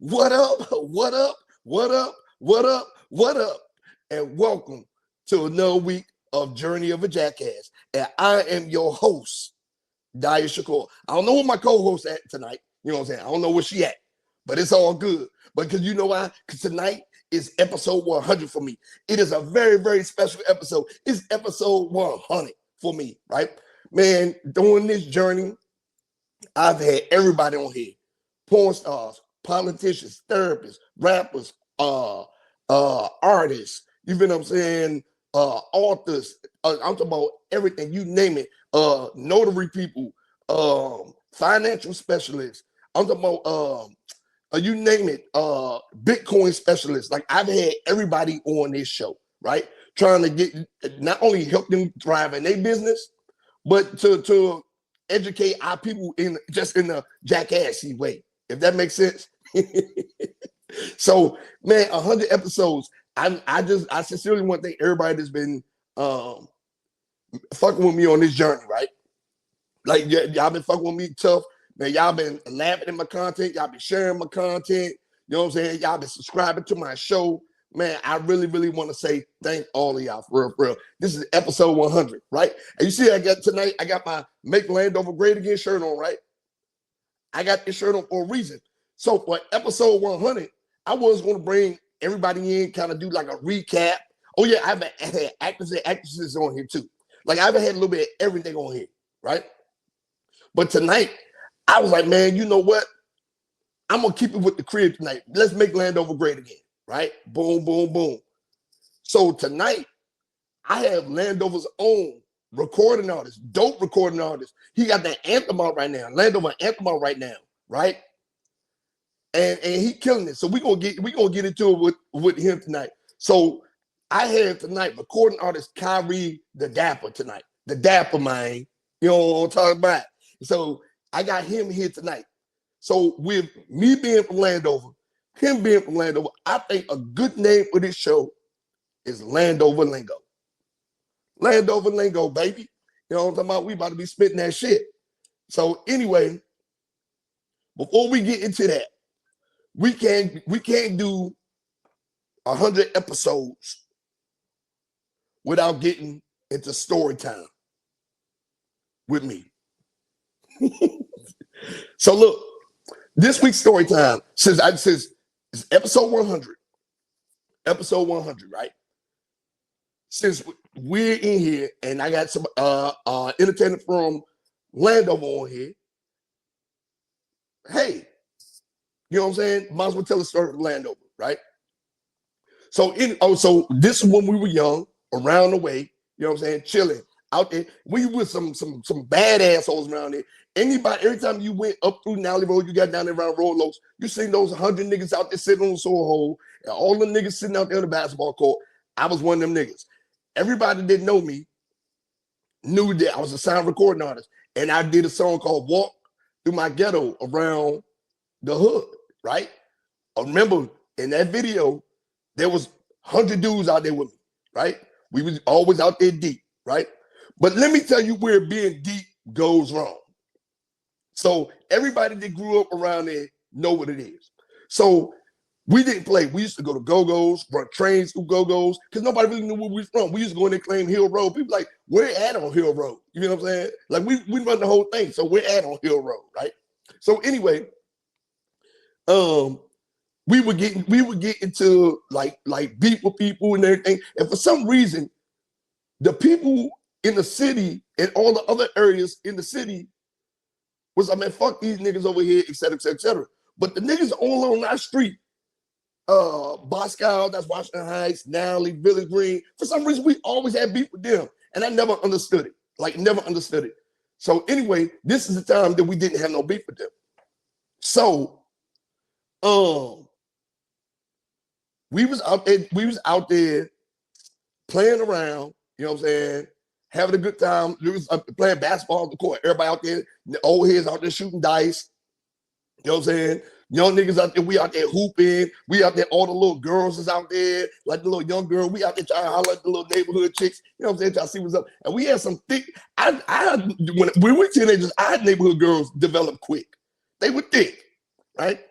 What up? What up? What up? What up? What up? And welcome to another week of Journey of a Jackass. And I am your host, Shakur. I don't know where my co-host at tonight. You know what I'm saying? I don't know where she at, but it's all good. But because you know why? Because tonight is episode 100 for me. It is a very, very special episode. It's episode 100 for me, right? Man, during this journey, I've had everybody on here. Porn stars, politicians, therapists, rappers, artists, you feel what I'm saying? Authors, I'm talking about everything, you name it. Notary people, financial specialists, I'm talking about you name it, Bitcoin specialists. Like I've had everybody on this show, right? Trying to get not only help them thrive in their business, but to educate our people in the jackassy way, if that makes sense. So, man, 100 episodes. I sincerely want to thank everybody that's been fucking with me on this journey, right? Like y'all been fucking with me tough, man. Y'all been laughing at my content. Y'all been sharing my content. You know what I'm saying? Y'all been subscribing to my show. Man, I really, really want to say thank all of y'all for real. This is episode 100, right? And you see, I got my Make Landover Great Again shirt on, right? I got this shirt on for a reason. So for episode 100, I was going to bring everybody in, kind of do like a recap. Oh yeah, I've had actors and actresses on here too. Like I've had a little bit of everything on here, right? But tonight, I was like, man, you know what? I'm going to keep it with the crib tonight. Let's make Landover great again. Right? Boom, boom, boom. So tonight, I have Landover's own recording artist, dope recording artist. He got that anthem out right now. Landover anthem out right now, right? And he killing it. So we're gonna get into it with him tonight. So I have tonight recording artist Khyri The Dappa tonight. The Dappa, man. You know what I'm talking about? So I got him here tonight. So with me being from Landover, him being from Landover, I think a good name for this show is Landover Lingo. Landover Lingo, baby. You know what I'm talking about? We about to be spitting that shit. So anyway, before we get into that, we can't do 100 episodes without getting into story time with me. So look, this week's story time, since it's episode 100, right? Since we're in here and I got some entertainment from Landover on here, hey, you know what I'm saying? Might as well tell a story from Landover, right? So this is when we were young, around the way, you know what I'm saying, chilling out there. We were some bad assholes around there. Every time you went up through Nally Road, you got down there around Rolos, you seen those 100 niggas out there sitting on the soil hole, and all the niggas sitting out there on the basketball court. I was one of them niggas. Everybody that didn't know me knew that I was a sound recording artist, and I did a song called Walk Through My Ghetto around the hood, right? I remember in that video, there was 100 dudes out there with me, right? We was always out there deep, right? But let me tell you where being deep goes wrong. So everybody that grew up around there know what it is. So we didn't play. We used to go to Go-Go's, run trains through Go-Go's, because nobody really knew where we was from. We used to go in there and claim Hill Road. People like, we're at on Hill Road. You know what I'm saying? Like we run the whole thing. So we're at on Hill Road, right? So anyway, we would get into like beef with people and everything. And for some reason, the people in the city and all the other areas in the city was, I mean, fuck these niggas over here, et cetera, et cetera, et cetera. But the niggas all on our street, Bosco, that's Washington Heights, Nally, Village Green, for some reason, we always had beef with them. And I never understood it. Like, never understood it. So anyway, this is the time that we didn't have no beef with them. So, we was out there playing around, you know what I'm saying, having a good time. We was playing basketball on the court. Everybody out there, the old heads out there shooting dice. You know what I'm saying? Young niggas out there, we out there hooping. We out there, all the little girls is out there, like the little young girl. We out there trying to holler at the little neighborhood chicks. You know what I'm saying? Trying to see what's up. And we had some thick, when we were teenagers, I had neighborhood girls develop quick. They were thick, right?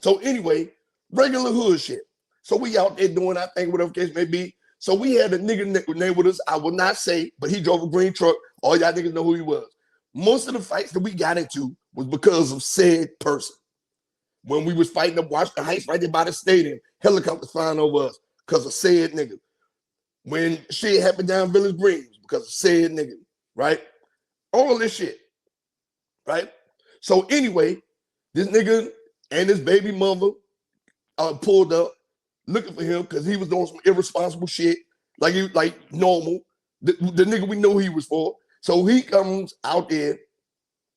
So anyway, regular hood shit. So we out there doing our thing, whatever case may be. So we had a nigga name with us. I will not say, but he drove a green truck. All y'all niggas know who he was. Most of the fights that we got into was because of said person. When we was fighting up Washington Heights right there by the stadium, helicopters flying over us because of said nigga. When shit happened down Village Greens because of said nigga, right? All this shit, right? So anyway, this nigga and his baby mother pulled up looking for him because he was doing some irresponsible shit, like normal. The nigga we know he was for. So he comes out there,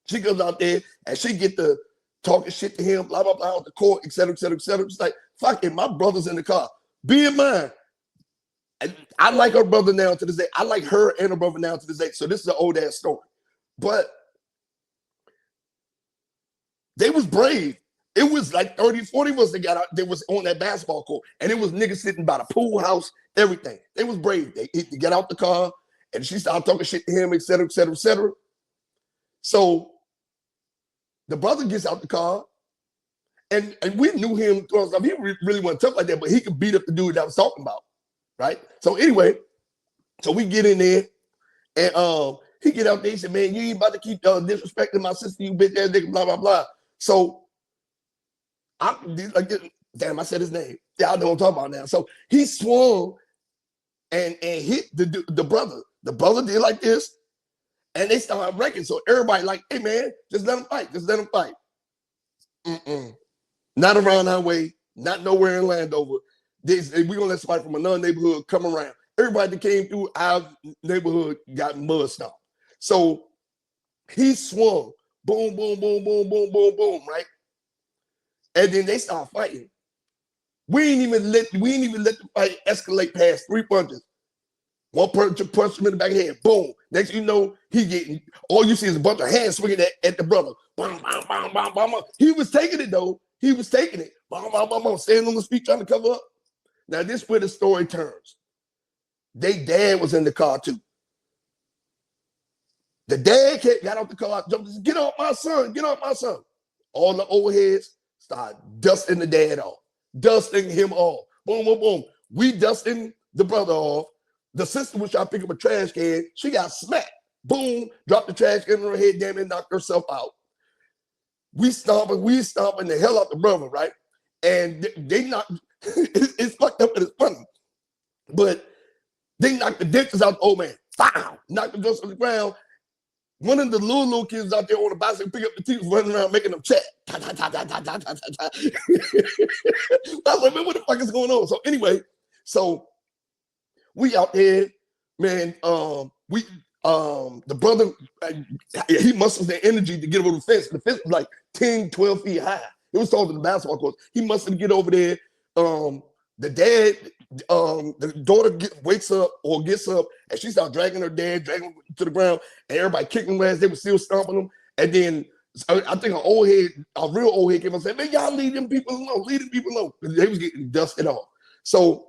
she comes out there, and she get the talking shit to him, blah, blah, blah, at the court, et cetera, et cetera, et cetera. It's like, fuck it, my brother's in the car. Be in mind, I like her brother now to this day. I like her and her brother now to this day. So this is an old ass story. But they was brave. It was like 30, 40 of us that got out. They was on that basketball court. And it was niggas sitting by the pool house, everything. They was brave. They get out the car and she started talking shit to him, et cetera, et cetera, et cetera. So the brother gets out the car, and we knew him. He really wasn't tough like that, but he could beat up the dude that I was talking about, right? So anyway, so we get in there, and he get out there. He said, "Man, you ain't about to keep disrespecting my sister, you bitch ass nigga, blah blah blah." So I'm like, damn, I said his name. Y'all know what I'm talking about now. So he swung and hit the brother. The brother did like this. And they started wrecking. So everybody like, hey, man, just let them fight. Just let them fight. Not around our way. Not nowhere in Landover. We're going to let somebody from another neighborhood come around. Everybody that came through our neighborhood got mud stomped. So he swung. Boom, boom, boom, boom, boom, boom, boom, right? And then they start fighting. We ain't even let the fight escalate past 3 punches. One person punched him in the back of the head. Boom. Next you know, all you see is a bunch of hands swinging at the brother. Bam, bam, bam, bam, bam. He was taking it, though. He was taking it. Bam, bam, bam, bam. Standing on his feet trying to cover up. Now, this is where the story turns. They dad was in the car, too. The dad got out the car, jumped, said, get off my son, get off my son. All the old heads started dusting the dad off, dusting him off. Boom, boom, boom. We dusting the brother off. The sister was trying to pick up a trash can. She got smacked. Boom, dropped the trash can on her head, damn it, knocked herself out. We stomping the hell out the brother, right? And they knocked, it's fucked up and it's funny. But they knocked the dentures out the old man. Wow, knocked the dentures on the ground. One of the little kids out there on the bicycle pick up the teeth, running around making them chat. I was like, man, what the fuck is going on? So anyway, we out there, man. The brother, he mustered the energy to get over the fence. The fence was like 10, 12 feet high. It was taller than the basketball court. He mustered to get over there. The dad, the daughter wakes up or gets up, and she starts dragging her dad, dragging him to the ground, and everybody kicking their ass. They were still stomping them. And then I think a real old head came and said, man, y'all leave them people alone. Leave them people alone. They was getting dusted off. So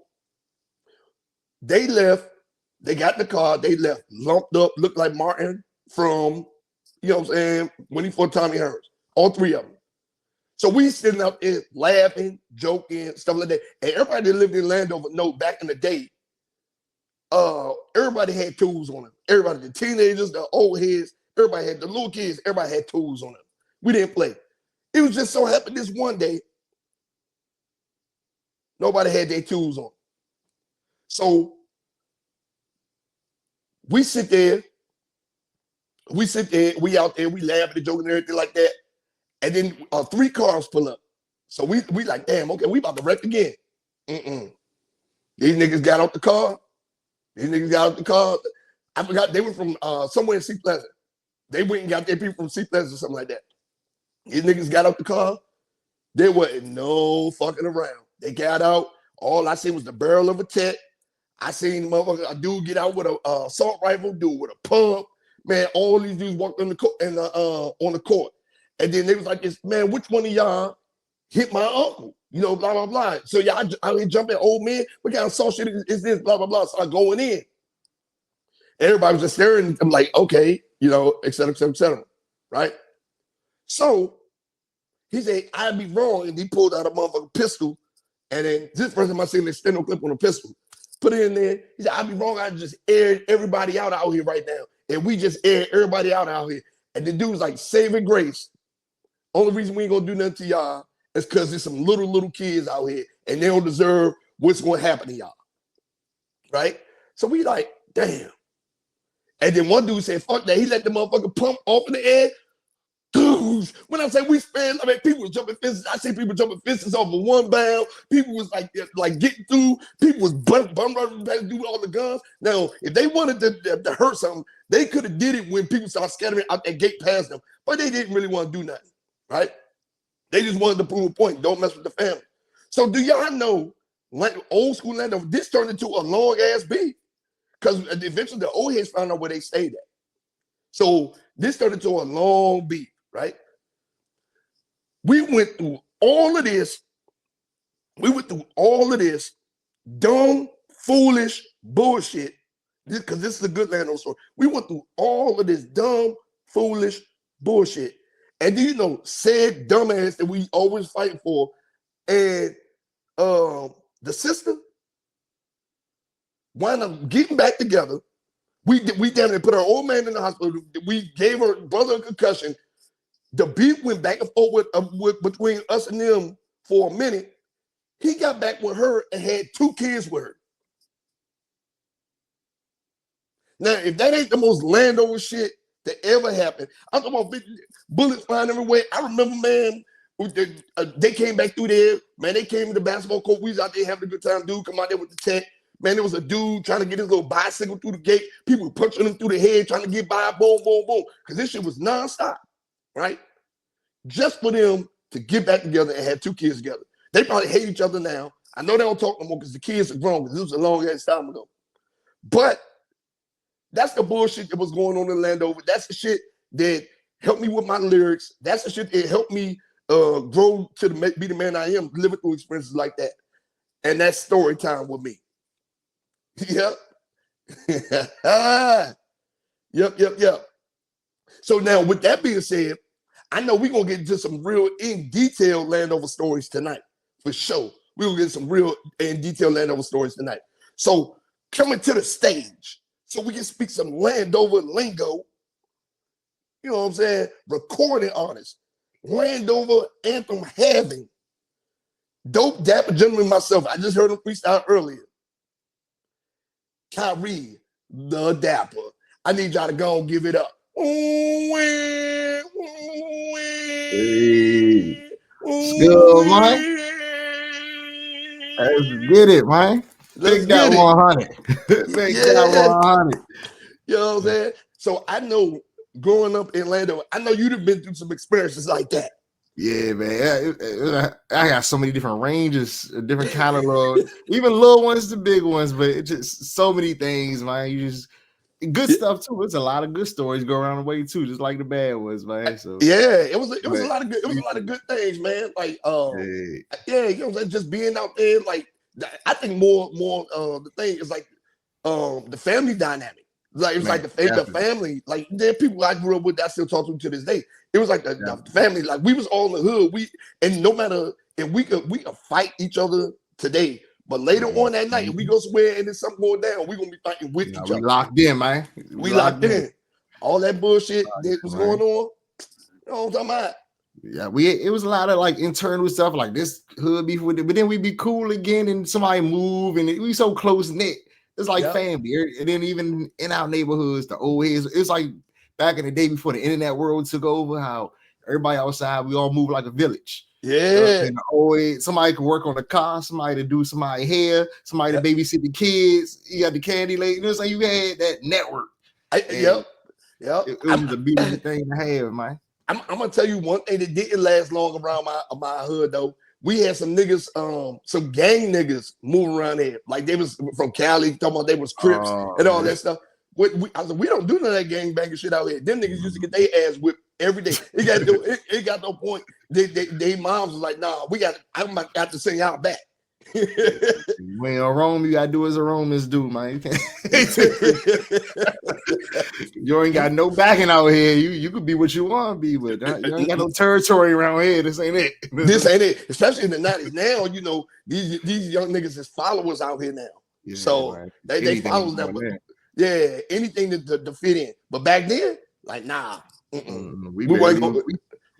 they left. They got in the car. They left, lumped up, looked like Martin from, you know what I'm saying, when he fought Tommy Hearns. All three of them. So we sitting out there laughing, joking, stuff like that. And everybody that lived in Landover know back in the day, everybody had tools on them. Everybody, the teenagers, the old heads, everybody had the little kids, everybody had tools on them. We didn't play. It was just so happened this one day, nobody had their tools on. So we sit there, we out there, we laughing and joking and everything like that. And then 3 cars pull up. So we like, damn, okay, we about to wreck again. These niggas got out the car. I forgot, they were from somewhere in Sea Pleasant. They went and got their people from Sea Pleasant or something like that. These niggas got out the car. There wasn't no fucking around. They got out. All I seen was the barrel of a tech. I seen a dude get out with a assault rifle, dude with a pump. Man, all these dudes walked on the court. And then they was like, man, which one of y'all hit my uncle? You know, blah, blah, blah. So y'all out here jumping, old man, what kind of assault shit is this? Blah, blah, blah. So I going in. Everybody was just staring. I'm like, okay, you know, et cetera, et cetera, et cetera. Right? So He said, I'd be wrong. And he pulled out a motherfucking pistol. And then this person might see an extended clip on a pistol. Put it in there. He said, I'd be wrong. I just aired everybody out here right now. And we just aired everybody out here. And the dude was like, saving grace. Only reason we ain't gonna do nothing to y'all is because there's some little kids out here and they don't deserve what's gonna happen to y'all. Right? So we like, damn. And then one dude said, fuck that. He let the motherfucker pump off in the air. Dudes, when I say we spent, I mean, people was jumping fences. I see people jumping fences off of one bound. People was like getting through. People was bum running back to do all the guns. Now, if they wanted to hurt something, they could have did it when people started scattering out that gate past them. But they didn't really want to do nothing, right? They just wanted to prove a point. Don't mess with the family. So do y'all know, like old school Landover, this turned into a long-ass beef. Because eventually the old heads found out where they stayed at. So this turned into a long beat, right? We went through all of this. We went through all of this dumb, foolish bullshit. Because this is a good Landover story. We went through all of this dumb, foolish bullshit. And do you know, said dumbass that we always fight for, and the sister wound up getting back together. We damn near put our old man in the hospital. We gave her brother a concussion. The beef went back and forth between us and them for a minute. He got back with her and had 2 kids with her. Now, if that ain't the most Landover shit that ever happened, I'm talking about bullets flying everywhere. I remember, man, they came back through there. Man, they came to the basketball court. We was out there having a good time. Dude come out there with the tech. Man, there was a dude trying to get his little bicycle through the gate. People punching him through the head, trying to get by, boom, boom, boom. Because this shit was nonstop, right? Just for them to get back together and have 2 kids together. They probably hate each other now. I know they don't talk no more because the kids are grown, because this was a long ass time ago. But that's the bullshit that was going on in Landover. That's the shit that helped me with my lyrics. That's the shit that helped me grow to be the man I am, living through experiences like that. And that's story time with me. Yep. Yep. So now, with that being said, I know we're going to get into some real in-detail Landover stories tonight, for sure. We're going to get some real in-detail Landover stories tonight. So, coming to the stage, so we can speak some Landover lingo, you know what I'm saying, recording artist, Landover anthem having, dope dapper gentleman myself. I just heard him freestyle earlier. Khyri The Dappa. I need y'all to go and give it up. Hey. Skill, man. Let's get it, man. Let's Take that get it. 100. Make that 100. You know what I'm saying? So I know growing up in Landover, I know you'd have been through some experiences like that. Yeah, man. I got so many different ranges, different catalogs, even little ones to big ones, but it's just so many things, man. You just good stuff too. It's a lot of good stories go around the way too, just like the bad ones, man. So yeah, it was a lot of good. It was a lot of good things, man. Like yeah, you know, just being out there. Like I think more the thing is like the family dynamic. Like it was like the family. Like there are people I grew up with that I still talk to this day. It was like the family. Like we was all in the hood. And no matter if we could fight each other today. But later on that night, if we go somewhere and there's something going down, we're gonna be fighting with each other. We locked in, man. We locked in. All that bullshit that was going on. You know what I'm talking about? Yeah, it was a lot of like internal stuff, like this hood beef with it, but then we'd be cool again and somebody move and we so close knit. It's like family. And then even in our neighborhoods, the old heads, it's like back in the day before the internet world took over, how everybody outside, we all move like a village. Yeah. And always somebody could work on the car, somebody to do somebody's hair, somebody to babysit the kids. You got the candy lady. You know what I'm saying? You had that network. It was a beautiful thing to have, man. I'm gonna tell you one thing that didn't last long around my hood though. We had some niggas, some gang niggas moving around there. Like they was from Cali, talking about they was Crips and all that stuff. I said, we don't do none of that gang banging shit out here. Them niggas used to get their ass whipped every day. It got no point. They moms was like, nah, I'm got to send y'all back. When you're in Rome, you gotta do as the Romans do, man. You ain't got no backing out here. You could be what you want to be, but you ain't got no territory around here. This ain't it. This ain't it. Especially in the 90s. Now, you know, these young niggas is followers out here now. Yeah, so right. they follow them. Yeah, anything to fit in. But back then, like, nah. We weren't going.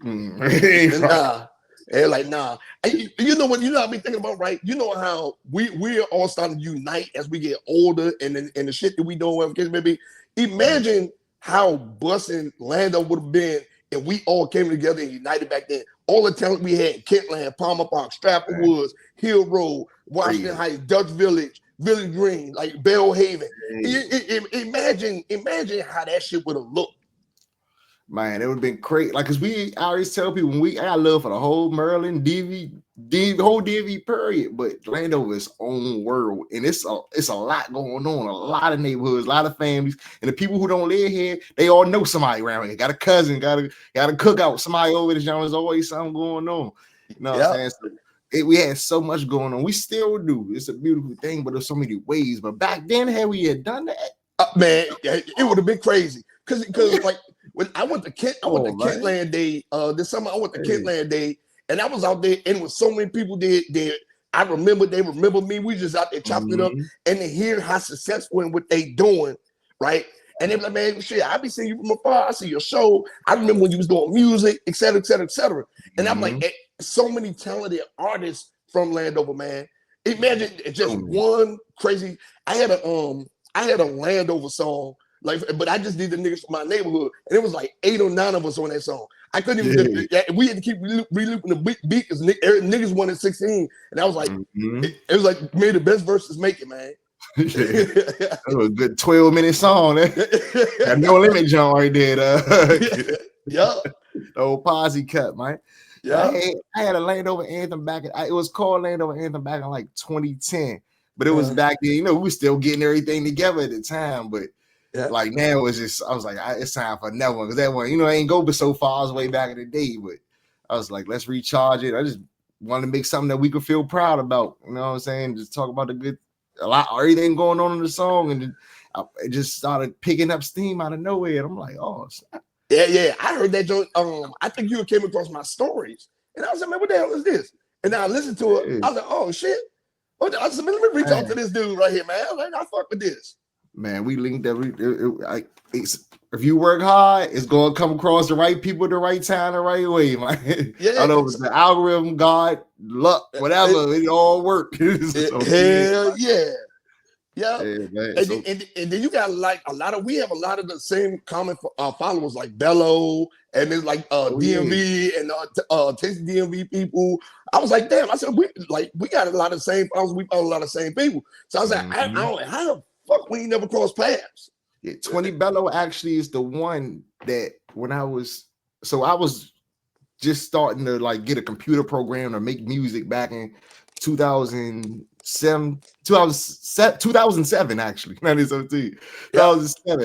Nah. And like, nah. You know what I be thinking about, right? You know how we're all starting to unite as we get older, and the shit that we doing, maybe. Imagine how busting Landover would have been if we all came together and united back then. All the talent we had: Kentland, Palmer Park, Stratford Woods, Hill Road, Washington Heights, Dutch Village, Village Green, like Bell Haven. Imagine how that shit would have looked. Man, it would have been crazy. Like, cause I always tell people I got love for the whole Maryland whole DV period, but Landover is own world, and it's a lot going on, a lot of neighborhoods, a lot of families, and the people who don't live here, they all know somebody around here. Got a cousin, got a cookout, somebody over there. There's always something going on. You know what I'm saying? So we had so much going on. We still do. It's a beautiful thing, but there's so many ways. But back then, had we had done that, man, it would have been crazy. Cause like. When I went to Kentland Day this summer, I went to Kentland Day, and I was out there, and with so many people there, I remember they remember me. We just out there chopping it up, and to hear how successful and what they doing, right? And they be like, man, shit, I be seeing you from afar. I see your show. I remember when you was doing music, et cetera, et cetera, et cetera. And I'm like, so many talented artists from Landover, man. Imagine just one crazy. I had a Landover song. Like, but I just did the niggas from my neighborhood, and it was like 8 or 9 of us on that song. I couldn't even. We had to keep relooping the beat because niggas wanted 16, and I was like, it was like made the best verses make it, man. That was a good 12-minute song. Got No Limit John right there. Yeah, the old posse cut, man. Yeah, I had a Landover anthem back. It was called Landover Anthem back in like 2010, but it was back then. You know, we were still getting everything together at the time, but. Like now it's just I was like it's time for another one because that one I ain't go but so far way back in the day, but I was like let's recharge it. I just wanted to make something that we could feel proud about, you know what I'm saying? Just talk about everything going on in the song, and it just started picking up steam out of nowhere, and I'm like, oh snap. Yeah, I heard that joint. I think you came across my stories, and I was like, man, what the hell is this? And I listened to it. I was like, oh shit. I said, let me reach out to this dude right here, man. I was like, I fuck with this. Man, we linked if you work hard, it's gonna come across the right people, the right time, the right way, man. Yeah, I know it's the algorithm, God, luck, whatever, it all work. Hell yeah. And then you got like we have a lot of the same common followers like Bello, and there's like DMV and Tasty DMV people. I was like, damn, I said we got a lot of the same followers, we follow a lot of the same people. So I was like, I don't how the fuck we ain't never crossed paths. 20 Bello actually is the one that when I was just starting to like get a computer program to make music back in 2007 actually 2017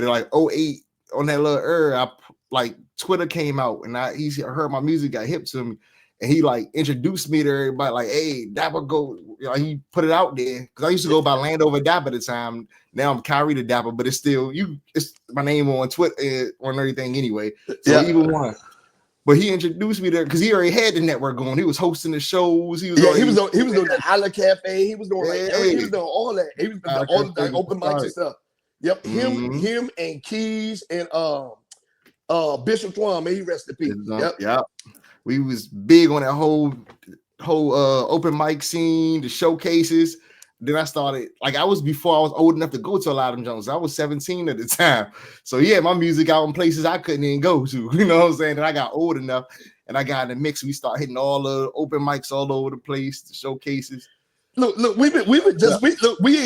like 08 on that little era. Like Twitter came out and he heard my music, got hip to me, and he like introduced me to everybody like, hey, Dappa go, he put it out there because I used to go by Landover Dappa at the time. Now I'm Khyri The Dappa, but it's still it's my name on Twitter on everything anyway. So even one. But he introduced me there because he already had the network going. He was hosting the shows. He was doing the Isla Cafe. He was doing he was doing all that. He was doing all the open mics and stuff. Yep, him and Keys and Bishop Twan, may he rest in peace. Yep. We was big on that whole open mic scene, the showcases. Then I started, like before I was old enough to go to a lot of them Jones. I was 17 at the time. So yeah, my music out in places I couldn't even go to. You know what I'm saying? And I got old enough and I got in the mix. We start hitting all the open mics all over the place, the showcases. Look, we in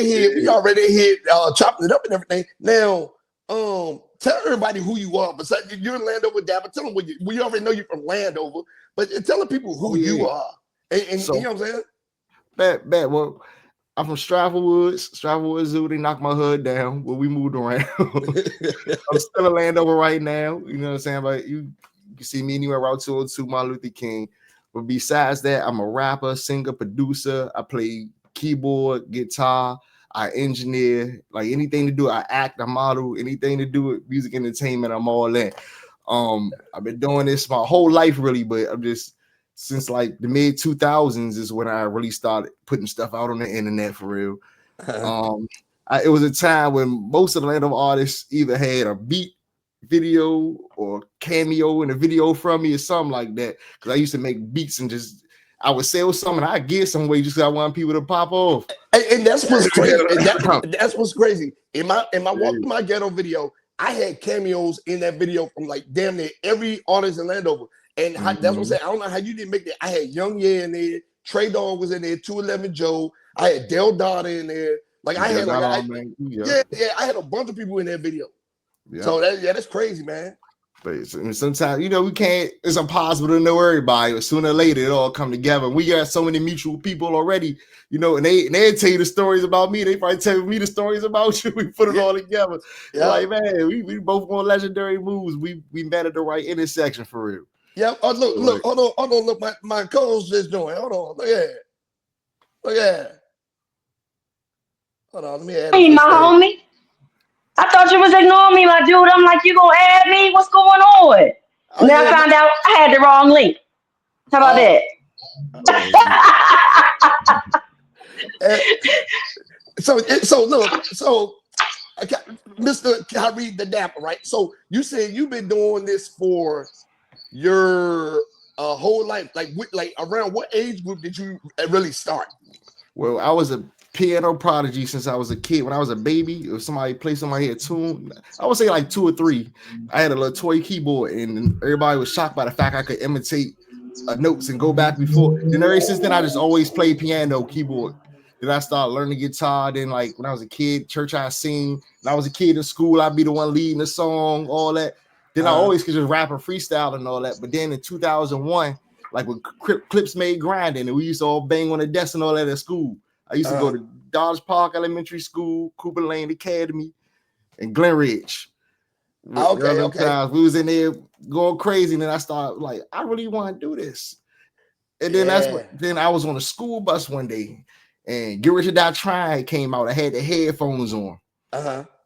here, we already here chopping it up and everything. Now, tell everybody who you are. Besides, you're in Landover Dappa. Tell them we already know you're from Landover, but tell the people who you are. And so, you know what I'm saying? Bad. Well, I'm from Stratford Woods Zoo. They knocked my hood down when we moved around. I'm still in Landover right now. You know what I'm saying? But you can see me anywhere Route 202, Martin Luther King. But besides that, I'm a rapper, singer, producer. I play keyboard, guitar, I engineer, like anything to do, I act, I model, anything to do with music entertainment, I'm all in. I've been doing this my whole life, really, but I'm just since like the mid 2000s is when I really started putting stuff out on the internet for real. It was a time when most of the Landover artists either had a beat video or cameo in a video from me or something like that. Because I used to make beats and just I would sell something and I'd get some way just because I want people to pop off. And that's what's crazy. That's what's crazy. In my Walk Through My Ghetto video, I had cameos in that video from like damn near every artist in Landover. And that's what I'm saying. I don't know how you didn't make that. I had Young Ye in there, Trey Dog was in there, 211 Joe. I had Del Dada in there. Like I had I had a bunch of people in that video. Yeah. So that's crazy, man. But sometimes we can't. It's impossible to know everybody. But sooner or later, it all come together. We got so many mutual people already, and they tell you the stories about me. They probably tell me the stories about you. We put it all together. Yeah. Like man, we both on legendary moves. We met at the right intersection for real. Yeah. Oh, look, hold on. Look, my co-host just joined. Hold on. Look at it. Hold on. Let me add. Hey, my homie. I thought you was ignoring me, my dude. I'm like, you gonna add me? What's going on? Oh, now I found out I had the wrong link. How about that? So look, Mr. Khyri The Dappa, right? So you said you've been doing this for your whole life. Like around what age group did you really start? Well, I was a piano prodigy since I was a kid. When I was a baby, if somebody played somebody a tune, I would say like 2 or 3. I had a little toy keyboard, and everybody was shocked by the fact I could imitate notes and go back before. Then ever since then, I just always played piano, keyboard. Then I started learning guitar. Then like when I was a kid, church I sing. When I was a kid in school, I'd be the one leading the song, all that. Then I always could just rap and freestyle and all that. But then in 2001, like when Clips made grinding, and we used to all bang on the desk and all that at school. I used to go to Dodge Park Elementary School, Cooper Lane Academy, and Glen Ridge. Okay. We was in there going crazy, and then I started like, I really want to do this. And then then I was on a school bus one day, and Get Rich or Die Trying came out. I had the headphones on,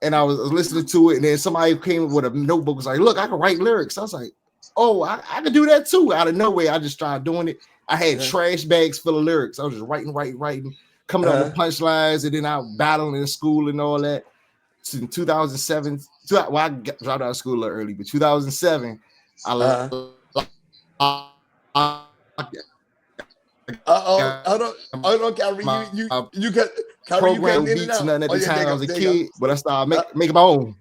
and I was listening to it, and then somebody came with a notebook, was like, "Look, I can write lyrics." I was like, "Oh, I can do that too." Out of nowhere, I just started doing it. I had trash bags full of lyrics. I was just writing. Coming up with punchlines, and then I battling in school and all that. So in 2007, I dropped out of school a little early, but 2007, hold on, Khyri. You got program beats and nothing at the time. I was a kid, but I started making my own.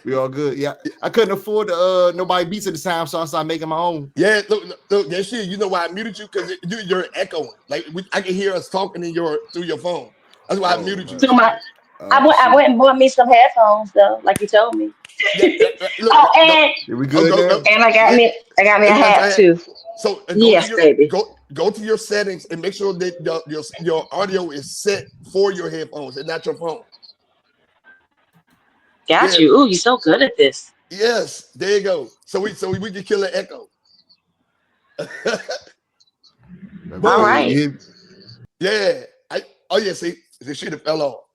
We all good. Yeah, I couldn't afford nobody beats at the time, so I started making my own. Yeah, look, that shit. You know why I muted you? Because you're echoing. Like I can hear us talking through your phone. That's why I muted you. So I went and bought me some headphones though, like you told me. We good and I got me a hat too. So baby. Go to your settings and make sure that your audio is set for your headphones and not your phone. Got you. Ooh, you're so good at this. Yes, there you go. So we can kill an echo. All right. Yeah. See, the shit have fell off.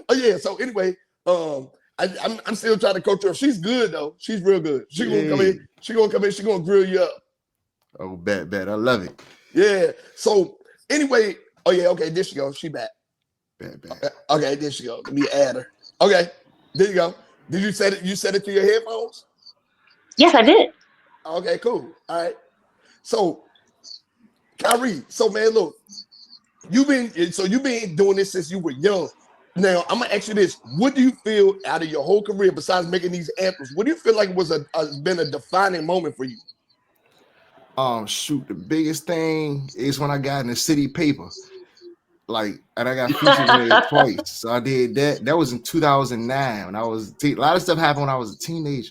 Oh yeah. So anyway, I'm still trying to coach her. She's good though. She's real good. She's gonna come in. She's gonna grill you up. Oh, bet. I love it. Yeah. So anyway, okay. There she goes. She back. Bet. Okay, there she go. Let me add her. Okay, there you go. Did you set it? You set it to your headphones? Yes, I did. Okay, cool. All right. So, Khyri, so man, look, you've been doing this since you were young. Now, I'm gonna ask you this: what do you feel out of your whole career, besides making these anthems? What do you feel like was been a defining moment for you? The biggest thing is when I got in the city paper. And I got featured in it twice. So I did that. That was in 2009 when I was a lot of stuff happened when I was a teenager.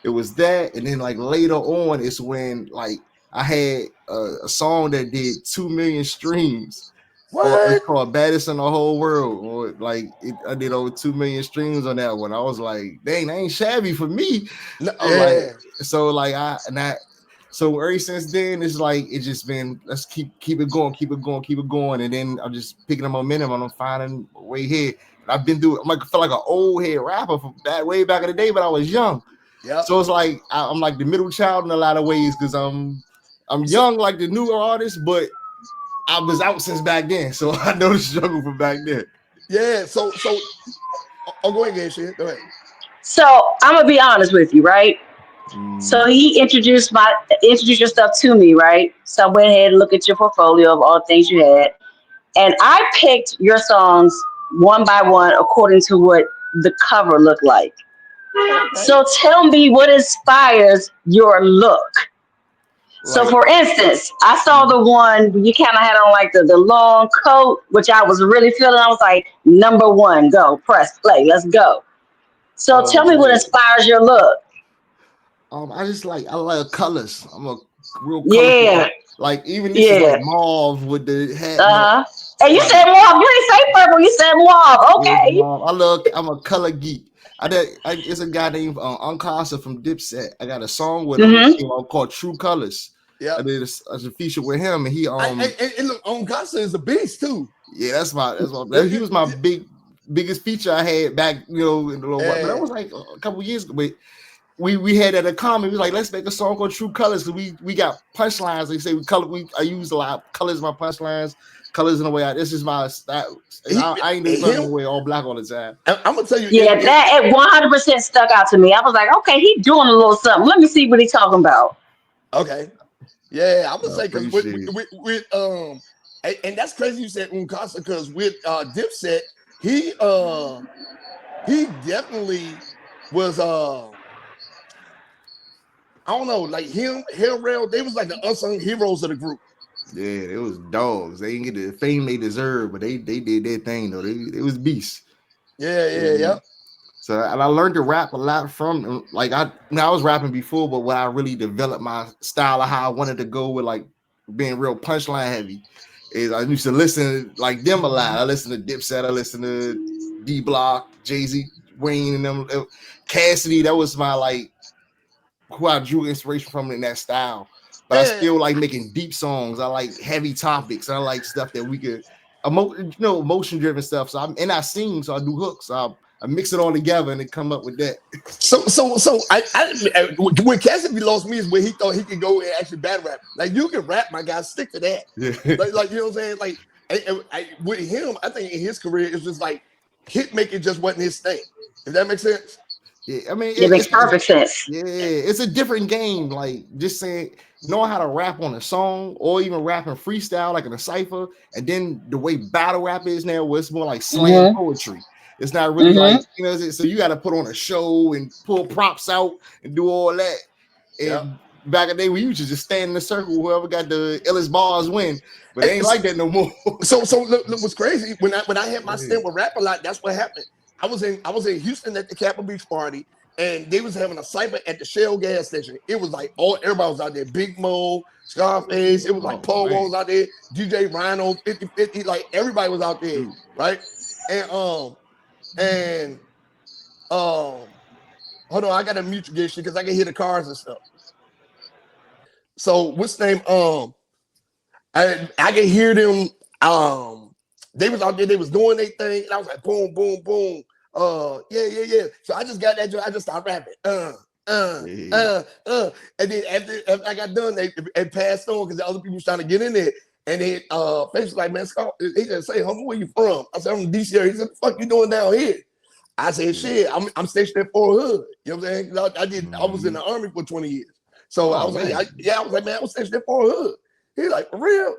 It was that, and then later on, it's when I had a song that did 2 million streams. It's called "Baddest in the Whole World." I did over 2 million streams on that one. I was like, dang, that ain't shabby for me. So ever since then, it's like it's just been let's keep it going, and then I'm just picking up momentum and I'm finding a way here. And I've been through. I feel like an old head rapper from that way back in the day, but I was young. Yeah. So it's like I'm like the middle child in a lot of ways because I'm young like the newer artist, but I was out since back then, so I know the struggle from back then. Yeah. So go ahead, Gayshiya. Go ahead. So I'm gonna be honest with you, right? So he introduced your stuff to me, right? So I went ahead and looked at your portfolio of all the things you had, and I picked your songs one by one according to what the cover looked like. Okay. So tell me what inspires your look. So for instance, I saw the one you kind of had on like the long coat, which I was really feeling. I was like, number one, go, press play, let's go. So tell me what inspires your look. I like colors. I'm a real colorful. Yeah. Like even this is like mauve with the hat. And you said mauve. You didn't say purple. You said mauve. Okay. Yeah, I'm a color geek. It's a guy named Uncasa from Dipset. I got a song with him called True Colors. Yeah, I did a feature with him, and he and look, Uncasa is a beast too. Yeah, he was my biggest feature I had back, in the little while. But that was like a couple years ago. But we had at a comment, we was like, let's make a song called True Colors because we got punchlines. They say I use a lot of colors in my punchlines, colors in the way this is my style. I ain't the way all black all the time. I'm gonna tell you, that 100% stuck out to me. I was like, okay, he doing a little something. Let me see what he's talking about. Okay, yeah, I'm gonna say because with and that's crazy you said Uncasa because with Dipset, he definitely was I don't know, like him, Hair Rail, they was like the unsung heroes of the group. Yeah, it was dogs. They didn't get the fame they deserved, but they did their thing though. They was beasts. Yeah. So and I learned to rap a lot from like I was rapping before, but when I really developed my style of how I wanted to go with like being real punchline heavy, is I used to listen like them a lot. I listened to Dipset, I listened to D Block, Jay-Z, Wayne, and them. Cassidy, that was my like who I drew inspiration from in that style. But I still like making deep songs. I like heavy topics. I like stuff that we could emotion driven stuff. So I sing, so I do hooks. So I mix it all together and then come up with that. So I when Cassidy lost me is when he thought he could go and actually battle rap. Like you can rap, my guy, stick to that. Yeah. Like you know what I'm saying? Like with him, I think in his career it's just like hit making just wasn't his thing. If that makes sense. Yeah, I mean it makes perfect sense. Yeah, it's a different game. Like just saying, knowing how to rap on a song or even rapping freestyle like in a cipher, and then the way battle rap is now, where it's more like slam poetry. It's not really like so you got to put on a show and pull props out and do all that. And back in the day, we used to just stand in a circle. Whoever got the illest bars win, but it ain't like that no more. So look what's crazy when I had my stint with Rap a Lot. That's what happened. I was in Houston at the Capitol Beach party, and they was having a cipher at the Shell gas station. It was like everybody was out there. Big Mo, Scarface. It was like Paul was out there. DJ Rhino, 50-50. Like everybody was out there, right? And hold on, I gotta mute you Gayshiya because I can hear the cars and stuff. So what's the name? I can hear them. They was out there, they was doing their thing, and I was like, boom, boom, boom. Yeah. So I just got that joint, I just started rapping. And then after I got done, they passed on because the other people was trying to get in there. And then Face was like, man, Scott, he just say, homie, where you from? I said, I'm from DC. He said, what the fuck you doing down here? I said, shit, I'm stationed at Fort Hood. You know what I'm saying? I was in the Army for 20 years. So I was like, I was like, man, I was stationed at Fort Hood. He like, for real?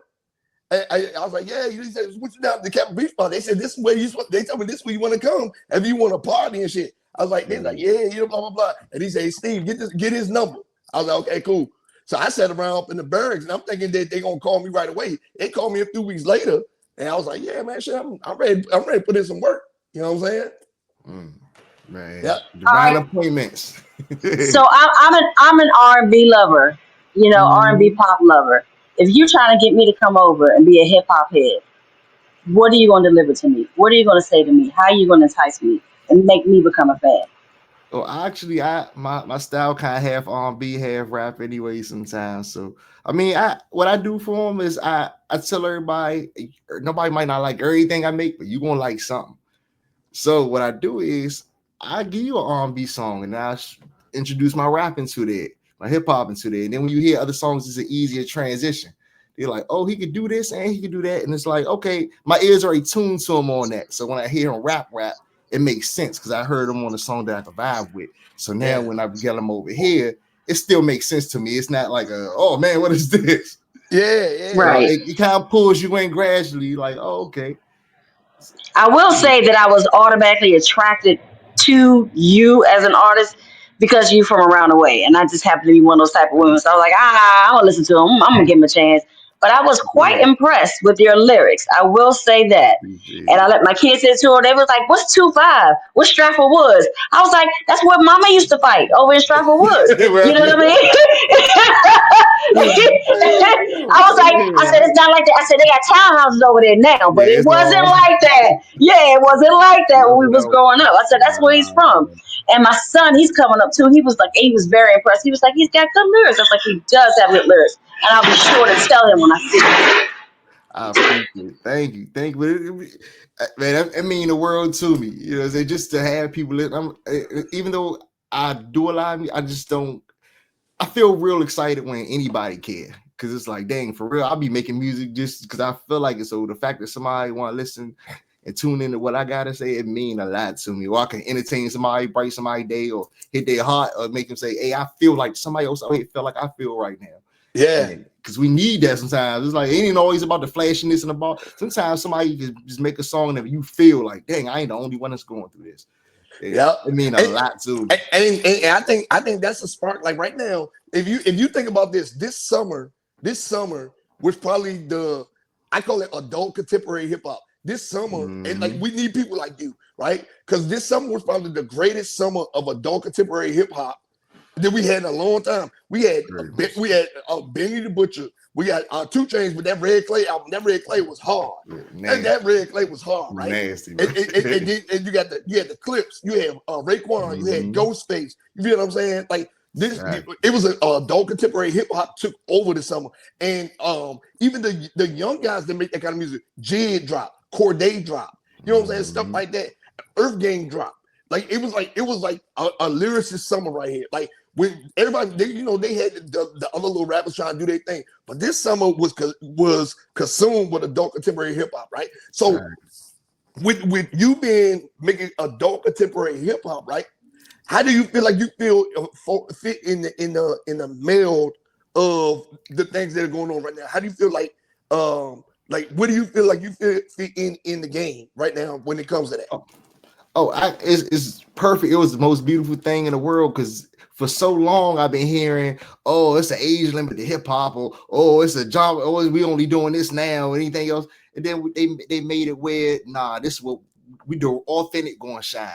I was like, yeah. He said, what you down at the Capitol Beach party? They said, this is where they told me this is where you want to come if you want to party and shit. I was like, they're like, yeah, blah, blah, blah. And he said, hey, Steve, get his number. I was like, okay, cool. So I sat around up in the barracks and I'm thinking that they're gonna call me right away. They called me a few weeks later, and I was like, yeah, man, shit, I'm ready to put in some work. You know what I'm saying? Man, divine appointments. So I'm an R&B lover, R&B pop lover. If you're trying to get me to come over and be a hip hop head, what are you going to deliver to me? What are you going to say to me? How are you going to entice me and make me become a fan? Well, actually, my style kind of half R&B, half rap anyway. Sometimes, so I mean, what I do for them is I tell everybody, nobody might not like everything I make, but you gonna like something. So what I do is I give you an R&B song, and I introduce my rap into that, my hip hop into that, and then when you hear other songs, it's an easier transition. They're like, oh, he could do this and he could do that, and it's like, okay, my ears already tuned to him on that. So when I hear him rap, it makes sense because I heard him on a song that I could vibe with. So now when I get him over here, it still makes sense to me. It's not like oh man, what is this? Yeah. Right. It kind of pulls you in gradually, like, oh, okay. I will say that I was automatically attracted to you as an artist because you from around the way, and I just happen to be one of those type of women. So I was like, I'm gonna listen to him. I'm gonna give him a chance. But I was quite impressed with your lyrics. I will say that. And I let my kids listen to it. They was like, "What's 2-5? What's Stratford Woods?" I was like, "That's where Mama used to fight over in Stratford Woods." You know what I mean? I was like, I said, it's not like that. I said, they got townhouses over there now, but it wasn't like that. Yeah, it wasn't like that when we was growing up. I said, that's where he's from. And my son, he's coming up too. He was very impressed. He was like, he's got good lyrics. I was like, he does have good lyrics. And I'll be sure to tell him when I see him. I appreciate it. Thank you. Man, that mean the world to me. You know, just to have people. Even though I do a lot, I just don't. I feel real excited when anybody care, because it's like, dang, for real, I'll be making music just because I feel like it. So the fact that somebody want to listen and tune into what I gotta say, it mean a lot to me. Or I can entertain somebody, brighten somebody's day, or hit their heart, or make them say, "Hey, I feel like somebody else out here feel like I feel right now." Yeah. Because we need that sometimes. It's like, it ain't always about the flashiness and the ball. Sometimes somebody can just make a song that you feel like, dang, I ain't the only one that's going through this. Yeah, it mean a lot too. And I think that's a spark. Like right now, if you think about this summer was probably I call it adult contemporary hip hop. This summer, and like we need people like you, right? Because this summer was probably the greatest summer of adult contemporary hip hop that we had in a long time. We had Benny the Butcher. We got 2 Chainz with that Red Clay album. That Red Clay was hard. That Red Clay was hard, right? Nasty. And you had the Clips. You had Raekwon. You had Ghostface. You feel what I'm saying? Like this, it was an adult contemporary hip hop took over this summer, and even the young guys that make that kind of music, Jid drop, Corday drop. You know what I'm saying? Stuff like that. Earth Gang drop. Like it was like a lyricist summer right here. Like when everybody, they had the other little rappers trying to do their thing, but this summer was consumed with adult contemporary hip hop, right? So with you being making adult contemporary hip hop, right? How do you feel like you fit in the meld of the things that are going on right now? How do you feel like what do you feel like you fit in the game right now when it comes to that? It's perfect. It was the most beautiful thing in the world, because for so long I've been hearing, oh, it's an age limit to hip hop, or oh, it's a job, oh, we only doing this now, or anything else. And then they made it where, nah, this is what we do, authentic, gonna shine.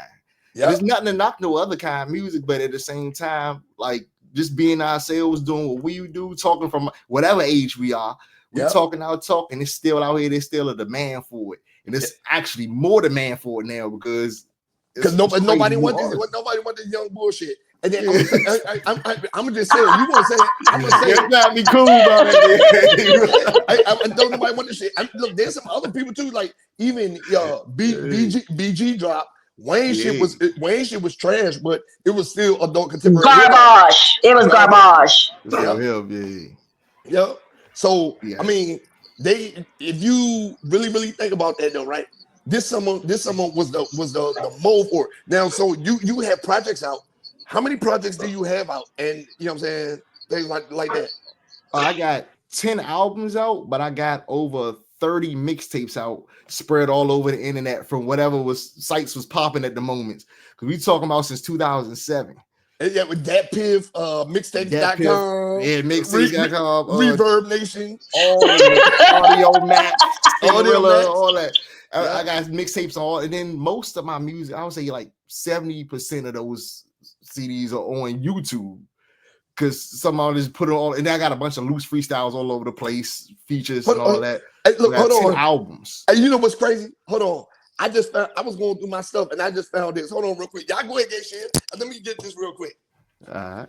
Yep. There's nothing to knock no other kind of music, but at the same time, like just being ourselves, doing what we do, talking from whatever age we are, talking our talk, and it's still out here. There's still a demand for it, and it's actually more demand for it now because nobody want this young bullshit. And then I'm just saying, you want to say it? I'm gonna say it. Not be cool about it. I don't nobody want this shit. Look, there's some other people too, like even BG drop. Wayne shit was trash, but it was still adult contemporary. Garbage. It was garbage. Yeah. So I mean, if you really think about that though, right? This summer was the mold for it. Now, so you have projects out. How many projects do you have out? And you know what I'm saying? Things like that. I got 10 albums out, but I got over 30 mixtapes out, spread all over the internet from whatever sites was popping at the moment. Because we talking about since 2007. Yeah, with DatPiff, mixtapes.com, mixtapes.com, Reverb Nation, all Audio Max, all that. I got mixtapes on, and then most of my music, I would say like 70% of those CDs are on YouTube, because somehow just put it all, and I got a bunch of loose freestyles all over the place, features and all that. Hey, look, hold on. 10 albums. Hey, you know what's crazy? Hold on. I was going through my stuff and I just found this. Hold on real quick. Y'all go ahead, get shit. Let me get this real quick. All right.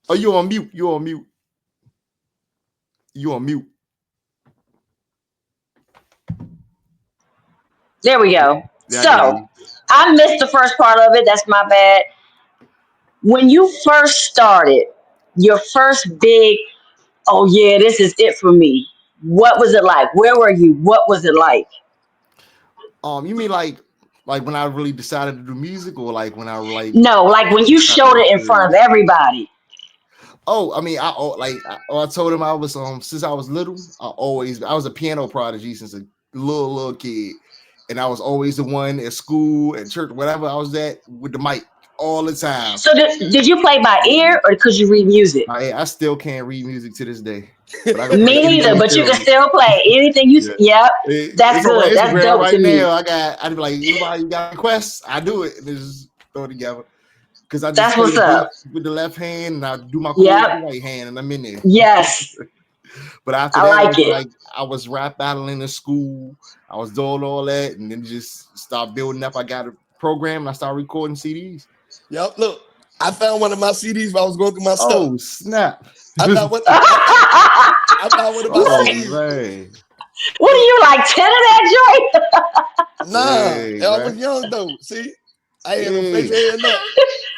Oh, you on mute. You on mute. You on mute. There we go. Yeah, So I missed the first part of it. That's my bad. When you first started, your first big, oh yeah, this is it for me. What was it like? Where were you? What was it like? You mean like when I really decided to do music, or like when I like No, like when you showed it in front of everybody. Oh, I mean, I told him I was since I was little, I was a piano prodigy since a little kid, and I was always the one at school, at church, whatever I was at, with the mic all the time. So did you play by ear or could you read music? I still can't read music to this day. But I can Me neither, but you can still play anything you. Yeah. Yep, that's good. That's dope right to me. I'd be like, anybody got requests? I do it and just throw it together. Because I just that's what's up with the left hand and I do my chords with the right hand and I'm in there. Yes. But after that, I was rap battling in school. I was doing all that and then just start building up. I got a program and I started recording CDs. Yep, look, I found one of my CDs while I was going through my stuff. Oh, snap. I found one of my CDs. Right. What are you, like 10 of that joint? Nah, I was young though. See? I ain't no face hair enough.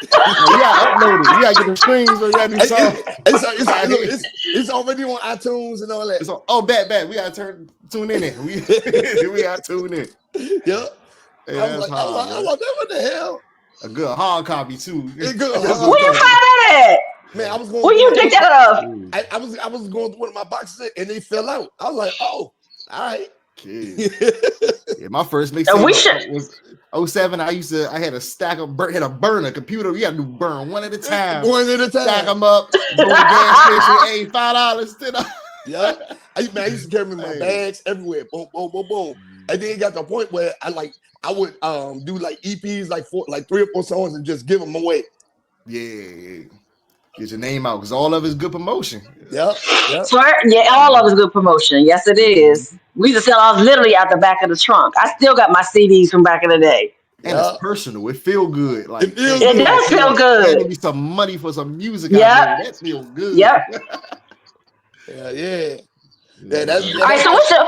You gotta upload it. You gotta get the strings or you gotta do something. It's already on iTunes and all that. Bet. We gotta tune in it. We gotta tune in. Yep. Yeah, I was like, what the hell? A good hard copy too. It's good. Where you find that at? Man, I was going. Where you pick that up? I was going through one of my boxes and they fell out. I was like, oh, all right. Yeah, my first mixtape was 07. I had a stack of had a burner computer. You gotta do burn one at a time. Stack them up. Go to the gas station. Hey, $5. Yeah. I used to carry my bags everywhere. Boom, boom, boom, boom. And then it got to the point where I would do like EPs, like 3 or 4 songs and just give them away. Yeah. Get your name out because all of it's good promotion. Yep. Yeah, all of it's good promotion. Yes, it is. We used to sell ours literally out the back of the trunk. I still got my CDs from back in the day. And it's personal. It feel good. Like it does feel good. Give me some money for some music. Yeah, that feels good. Yep. Yeah. All right.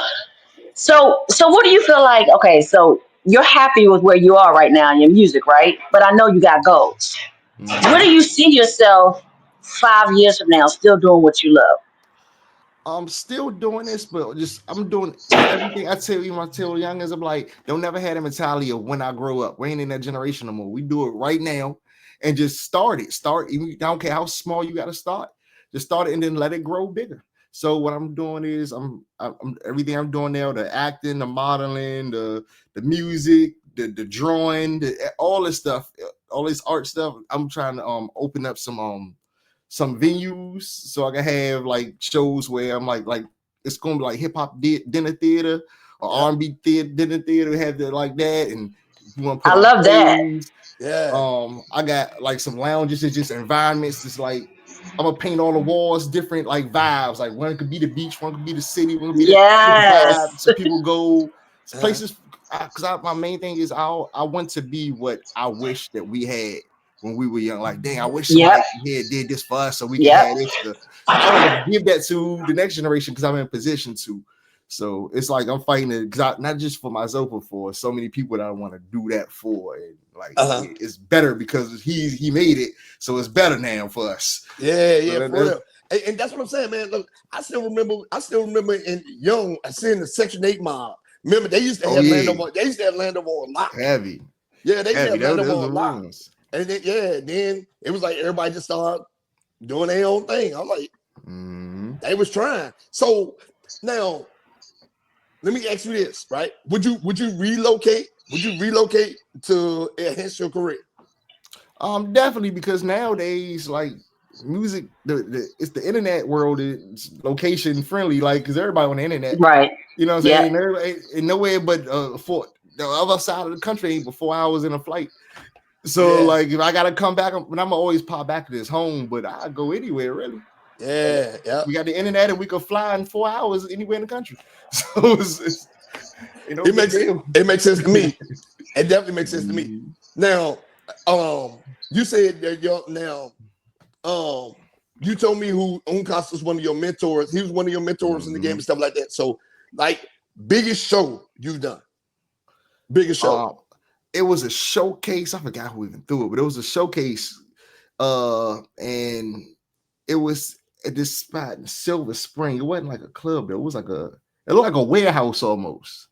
So what do you feel like? Okay, so you're happy with where you are right now in your music, right? But I know you got goals. Mm-hmm. Where do you see yourself 5 years from now, still doing what you love? I'm still doing this, but I'm doing everything I tell you. When I tell youngins, I'm like, don't never have a mentality of when I grow up. We ain't in that generation no more. We do it right now and just start it. I don't care how small you got to start. Just start it and then let it grow bigger. So what I'm doing is I'm everything I'm doing now, the acting, the modeling, the music, the drawing, all this stuff, all this art stuff. I'm trying to open up some venues so I can have like shows where I'm like it's gonna be like hip hop dinner theater or R&B dinner theater, have that like that. And you want to I love that. Yeah. I got like some lounges and just environments. It's like I'm gonna paint all the walls different like vibes. Like one could be the beach, one could be the city, one could be the vibe. So people go places. Because my main thing is I want to be what I wish that we had when we were young. Like, dang, I wish somebody here did this for us so we can have this. I want to give that to the next generation because I'm in a position to. So it's like I'm fighting it because not just for myself, but for so many people that I want to do that for. And like it's better because he made it, so it's better now for us. Yeah, for real. And that's what I'm saying, man. Look, I still remember in young, I seen the Section 8 mob. Remember, they used to have Landover. They used to have Landover on lock. Heavy. Yeah, they used to have Landover on lock. And then it was like everybody just started doing their own thing. I'm like, they was trying. So now, let me ask you this, right? Would you relocate? Would you relocate to enhance your career? Definitely, because nowadays, like music, it's the internet world is location friendly, like because everybody on the internet, right? You know what I'm saying? Everybody, and nowhere but for the other side of the country ain't but 4 hours in a flight. So like if I gotta come back, I'm always pop back to this home, but I go anywhere really. Yeah. We got the internet and we can fly in 4 hours anywhere in the country. So It makes sense to me. It definitely makes sense to me. Now, you said that you told me who Uncas was one of your mentors. He was one of your mentors in the game and stuff like that. So, like, biggest show you've done. Biggest show. It was a showcase. I forgot who even threw it, but it was a showcase. And it was at this spot in Silver Spring. It wasn't like a club, though. It was like it looked like a warehouse almost.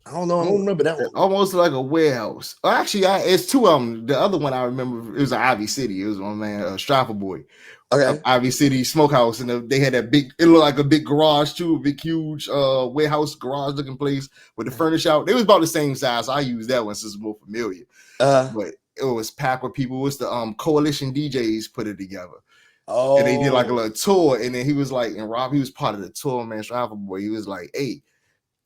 I don't know. I don't remember that one. Almost like a warehouse. Actually, it's two of them. The other one I remember, it was Ivy City. It was my man, Striper Boy. Okay. Ivy City Smokehouse. And they had that big, it looked like a big garage too, a big, huge warehouse garage looking place with the furniture out. It was about the same size. I used that one since it's more familiar. But it was packed with people. It was the Coalition DJs put it together. Oh. And they did like a little tour. And then he was like, and Rob, he was part of the tour, man, Striper Boy. He was like, hey,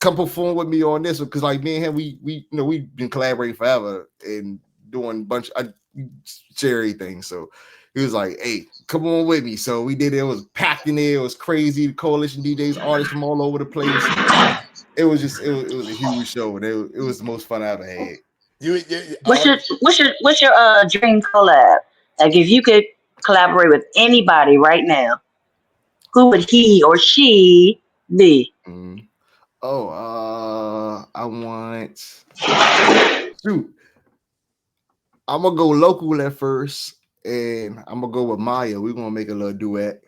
come perform with me on this one, because like me and him, we've been collaborating forever and doing a bunch of charity things. So he was like, "Hey, come on with me." So we did it. It was packed in there. It was crazy. The Coalition DJs, artists from all over the place. It was a huge show, and it was the most fun I ever had. What's your dream collab? Like, if you could collaborate with anybody right now, who would he or she be? I want. Shoot, I'm gonna go local at first, and I'm gonna go with Maya. We're gonna make a little duet.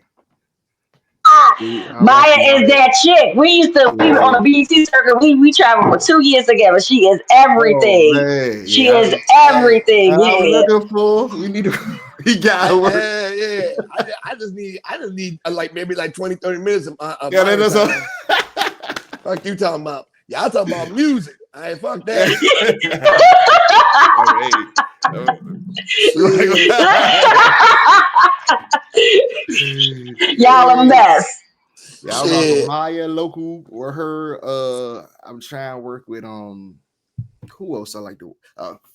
Maya is that chick. We were on a BT circuit. We traveled for 2 years together. She is everything. She is everything. I'm looking for. We need to. He got her. Yeah. I just need like maybe like 20-30 minutes. Fuck you talking about? Y'all talking about music. I ain't fuck that. Y'all a mess. Y'all got Maya local or her. I'm trying to work with who else I like to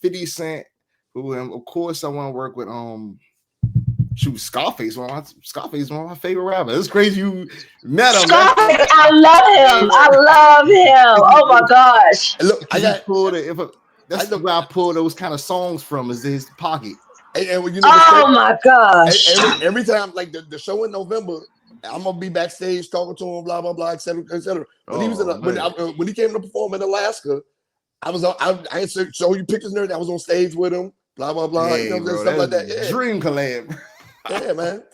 50 Cent. Who of course I want to work with Scarface. Scarface, one of my favorite rappers. It's crazy you met him. Scarface, I love him. Oh my gosh! Look, that's where I pull those kind of songs from. Is his pocket. And when my gosh! Every time, like the show in November, I'm gonna be backstage talking to him, blah blah blah, etc. etc. When he was when he came to perform in Alaska, I ain't show you pictures and everything. I was on stage with him, blah blah blah, stuff like that. Yeah. Dream collab. Yeah, man.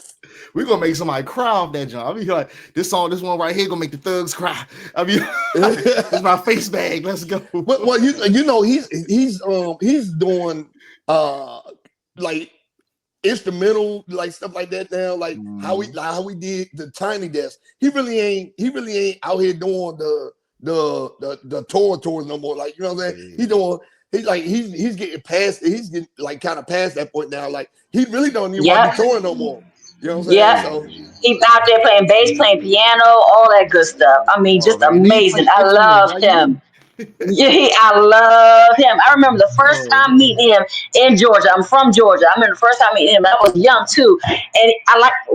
We're gonna make somebody cry off that joint. I mean, like this one right here gonna make the thugs cry. I mean, it's my face bag. Let's go. Well, he's doing like instrumental like stuff like that now, like how we did the Tiny Desk. He really ain't out here doing the tours no more. Like, you know what I'm saying? He's getting past it. He's getting like kind of past that point now. Like, he really don't even want to be touring no more. You know what I'm saying? Yeah. So, he's out there playing bass, playing piano, all that good stuff. I mean, just amazing. I love him. Yeah, I love him. I remember the first time meeting him in Georgia. I'm from Georgia. I remember the first time meeting him. I was young too, and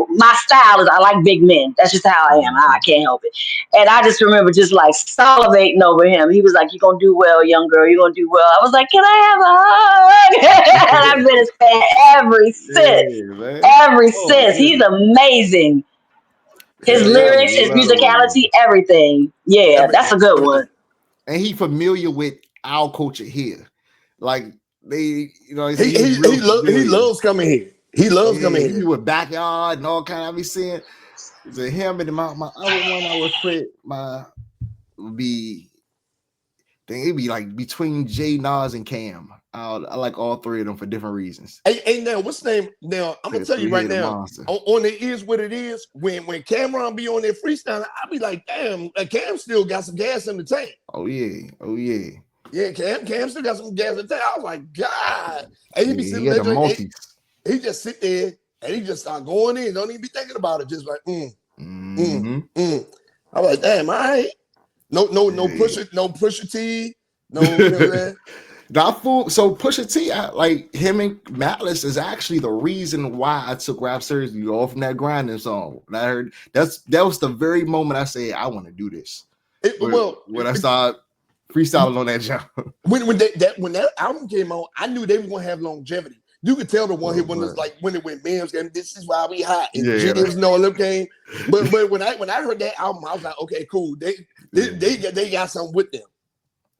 my style is I like big men. That's just how I am. I can't help it. And I just remember just like salivating over him. He was like, "You're gonna do well, young girl. You're gonna do well." I was like, "Can I have a hug?" And I've been his fan ever since. He's amazing. His lyrics, his musicality, everything. Yeah, that's a good one. And he familiar with our culture here, like he loves coming here. He loves coming here. He with backyard and all kind. I be seeing him and my other one. I would put it'd be like between Jay, Nas, and Cam. I like all three of them for different reasons. Hey, now what's the name? Now I'm gonna tell you right now. On the Is What It Is, when Cameron be on there freestyling, I be like, damn, Cam still got some gas in the tank. Oh yeah. Yeah, Cam still got some gas in the tank. I was like, God. And he be sitting there, he just sit there and he just start going in. Don't even be thinking about it. Just like, I'm like, damn, all right. No Pusha T. No, you know what I'm saying? So Pusha T, like him and Malice is actually the reason why I took rap seriously all from that grinding song. And I heard that was the very moment I said I want to do this. when I started freestyling on that job. When that album came out, I knew they were gonna have longevity. You could tell the one hit when it was like when it went memes and this is why we hot and Gibbs and all them came. But when I heard that album, I was like, okay, cool. They got something with them.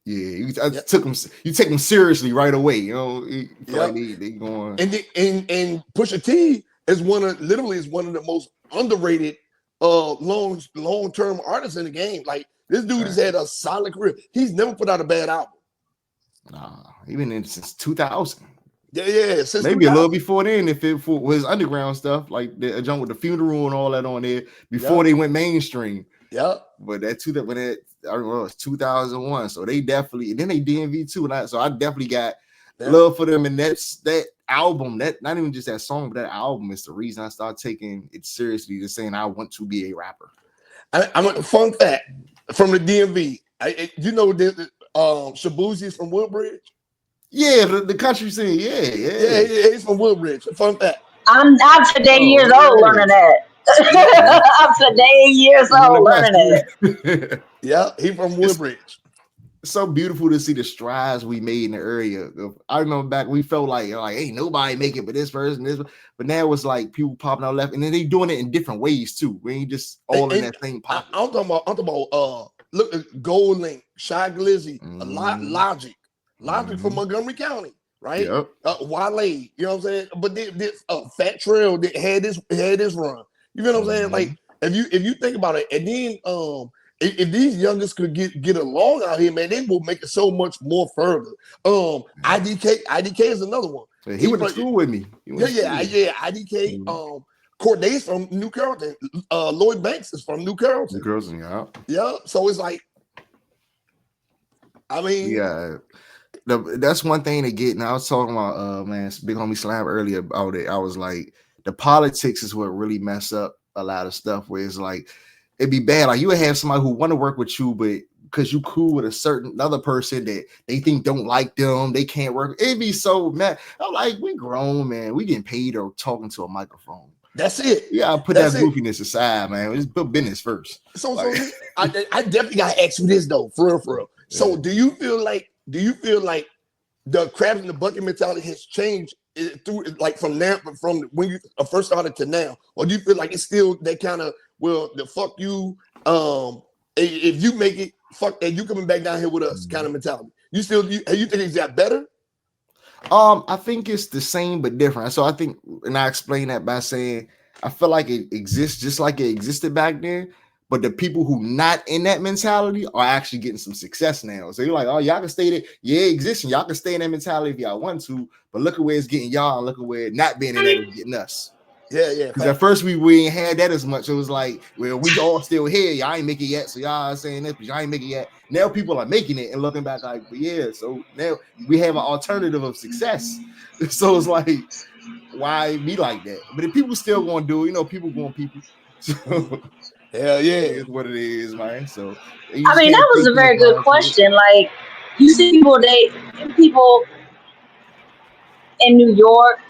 Yeah, you take them seriously right away. You know, like they going. And Pusha T is one of the most underrated long-term artists in the game. Like this dude has had a solid career. He's never put out a bad album. Nah, he been in since 2000. Yeah, since maybe 2000. A little before then, if it was underground stuff like the jump with the funeral and all that on there before they went mainstream. Yeah, but I remember it was 2001, so they definitely, and then they DMV too, so I definitely got love for them, and that album, that not even just that song, but that album is the reason I started taking it seriously, just saying I want to be a rapper. I'm a fun fact from the DMV. Shabuzi is from Woodbridge. Yeah, the country scene. Yeah, he's from Woodbridge. Fun fact. I'm today years old learning that. I'm today years old learning that. Yeah, he's from Woodbridge. It's so beautiful to see the strides we made in the area. I remember back we felt like ain't nobody make it but this person, but now it's like people popping out left, and then they doing it in different ways too. We ain't just all in that same pop. I'm talking about look, Gold Link, Shy Glizzy, Logic from Montgomery County, right? Yep. Wale, you know what I'm saying? But this Fat Trail that had this run. You know what I'm saying? Like if you think about it, and then if these youngest could get along out here, man, they will make it so much more further. IDK is another one. He went to school with me. IDK. Courtney's from New Carrollton. Lloyd Banks is from New Carrollton. Yeah. So it's like, I mean, that's one thing to get. And I was talking about big homie Slam earlier about it. I was like, the politics is what really mess up a lot of stuff. Where it's like, it'd be bad. Like you would have somebody who want to work with you, but because you cool with a certain other person that they think don't like them, they can't work. It'd be so mad. I'm like, we grown, man. We getting paid or talking to a microphone. That's it. Yeah, put that goofiness aside, man. Just put business first. So I definitely gotta ask you this though, for real. So do you feel like the crabs in the bucket mentality has changed through like from when you first started to now, or do you feel like it's still that kind of the fuck you if you make it fuck that you coming back down here with us kind of mentality? You think it's got better? I think it's the same but different. So I think, and I explain that by saying I feel like it exists just like it existed back then, but the people who not in that mentality are actually getting some success now. So you're like, oh, y'all can stay there. Yeah, it exists. Y'all can stay in that mentality if y'all want to, but look at where it's getting y'all and look at where not being in that is getting us. Yeah. Because at first we ain't had that as much. It was like, well, we all still here. Y'all ain't make it yet. So y'all are saying this, but y'all ain't make it yet. Now people are making it and looking back like, but yeah, so now we have an alternative of success. So it's like, why be like that? But if people still gonna do it, people going people. So hell yeah, it is what it is, man. So I mean, that was a very good question. Like, you see people in New York,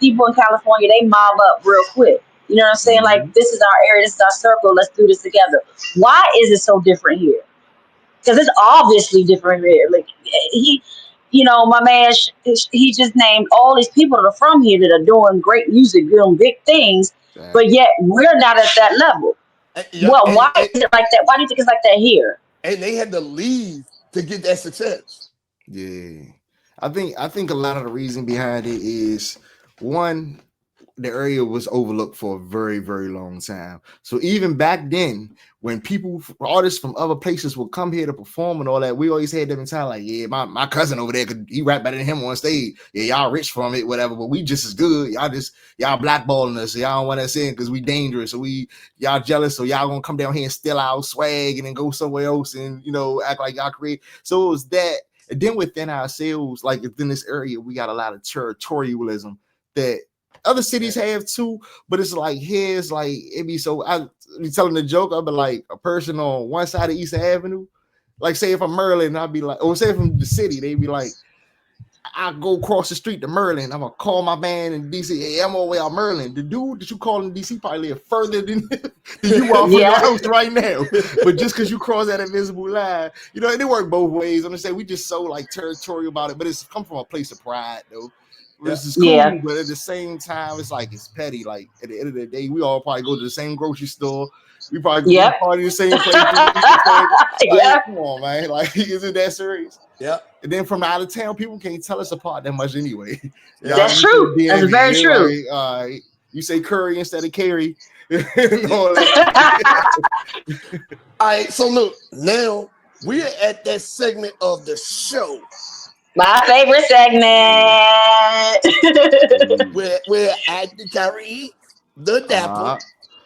people in California, they mob up real quick. You know what I'm saying? Like, this is our area, this is our circle, let's do this together. Why is it so different here? Because it's obviously different here. Like, my man, he just named all these people that are from here that are doing great music, doing big things, but yet we're not at that level. Why is it like that? Why do you think it's like that here? And they had to leave to get that success. Yeah. I think a lot of the reason behind it is, one, the area was overlooked for a very, very long time. So even back then, when artists from other places would come here to perform and all that, we always had them in town like, yeah, my cousin over there, he rap better than him on stage. Yeah, y'all rich from it, whatever, but we just as good. Y'all blackballing us. So y'all don't want us in because we dangerous. So y'all jealous. So y'all gonna come down here and steal our swag and then go somewhere else and, act like y'all create. So it was that. And then within ourselves, like within this area, we got a lot of territorialism that other cities have too, but it's like here's like it be so. I be telling the joke. I'll be like a person on one side of Eastern Avenue, like say if I'm Maryland, I'd be like, or say from the city, they'd be like, I go across the street to Merlin. I'm gonna call my man in DC. Hey, I'm on the way out Merlin. The dude that you call in DC probably live further than you are from your house right now. But just because you cross that invisible line, you know, and it work both ways. I'm gonna say we just so like territorial about it, but it's come from a place of pride though. This is cool, but at the same time, it's like it's petty. Like at the end of the day, we all probably go to the same grocery store. We probably party the same place. Like, come on, man. Like, is it that serious? Yeah. And then from out of town, people can't tell us apart that much anyway. That's true. That's very true. Like, you say curry instead of carry. All right, so look, now we're at that segment of the show. My favorite segment. We're at the Khyri The Dappa.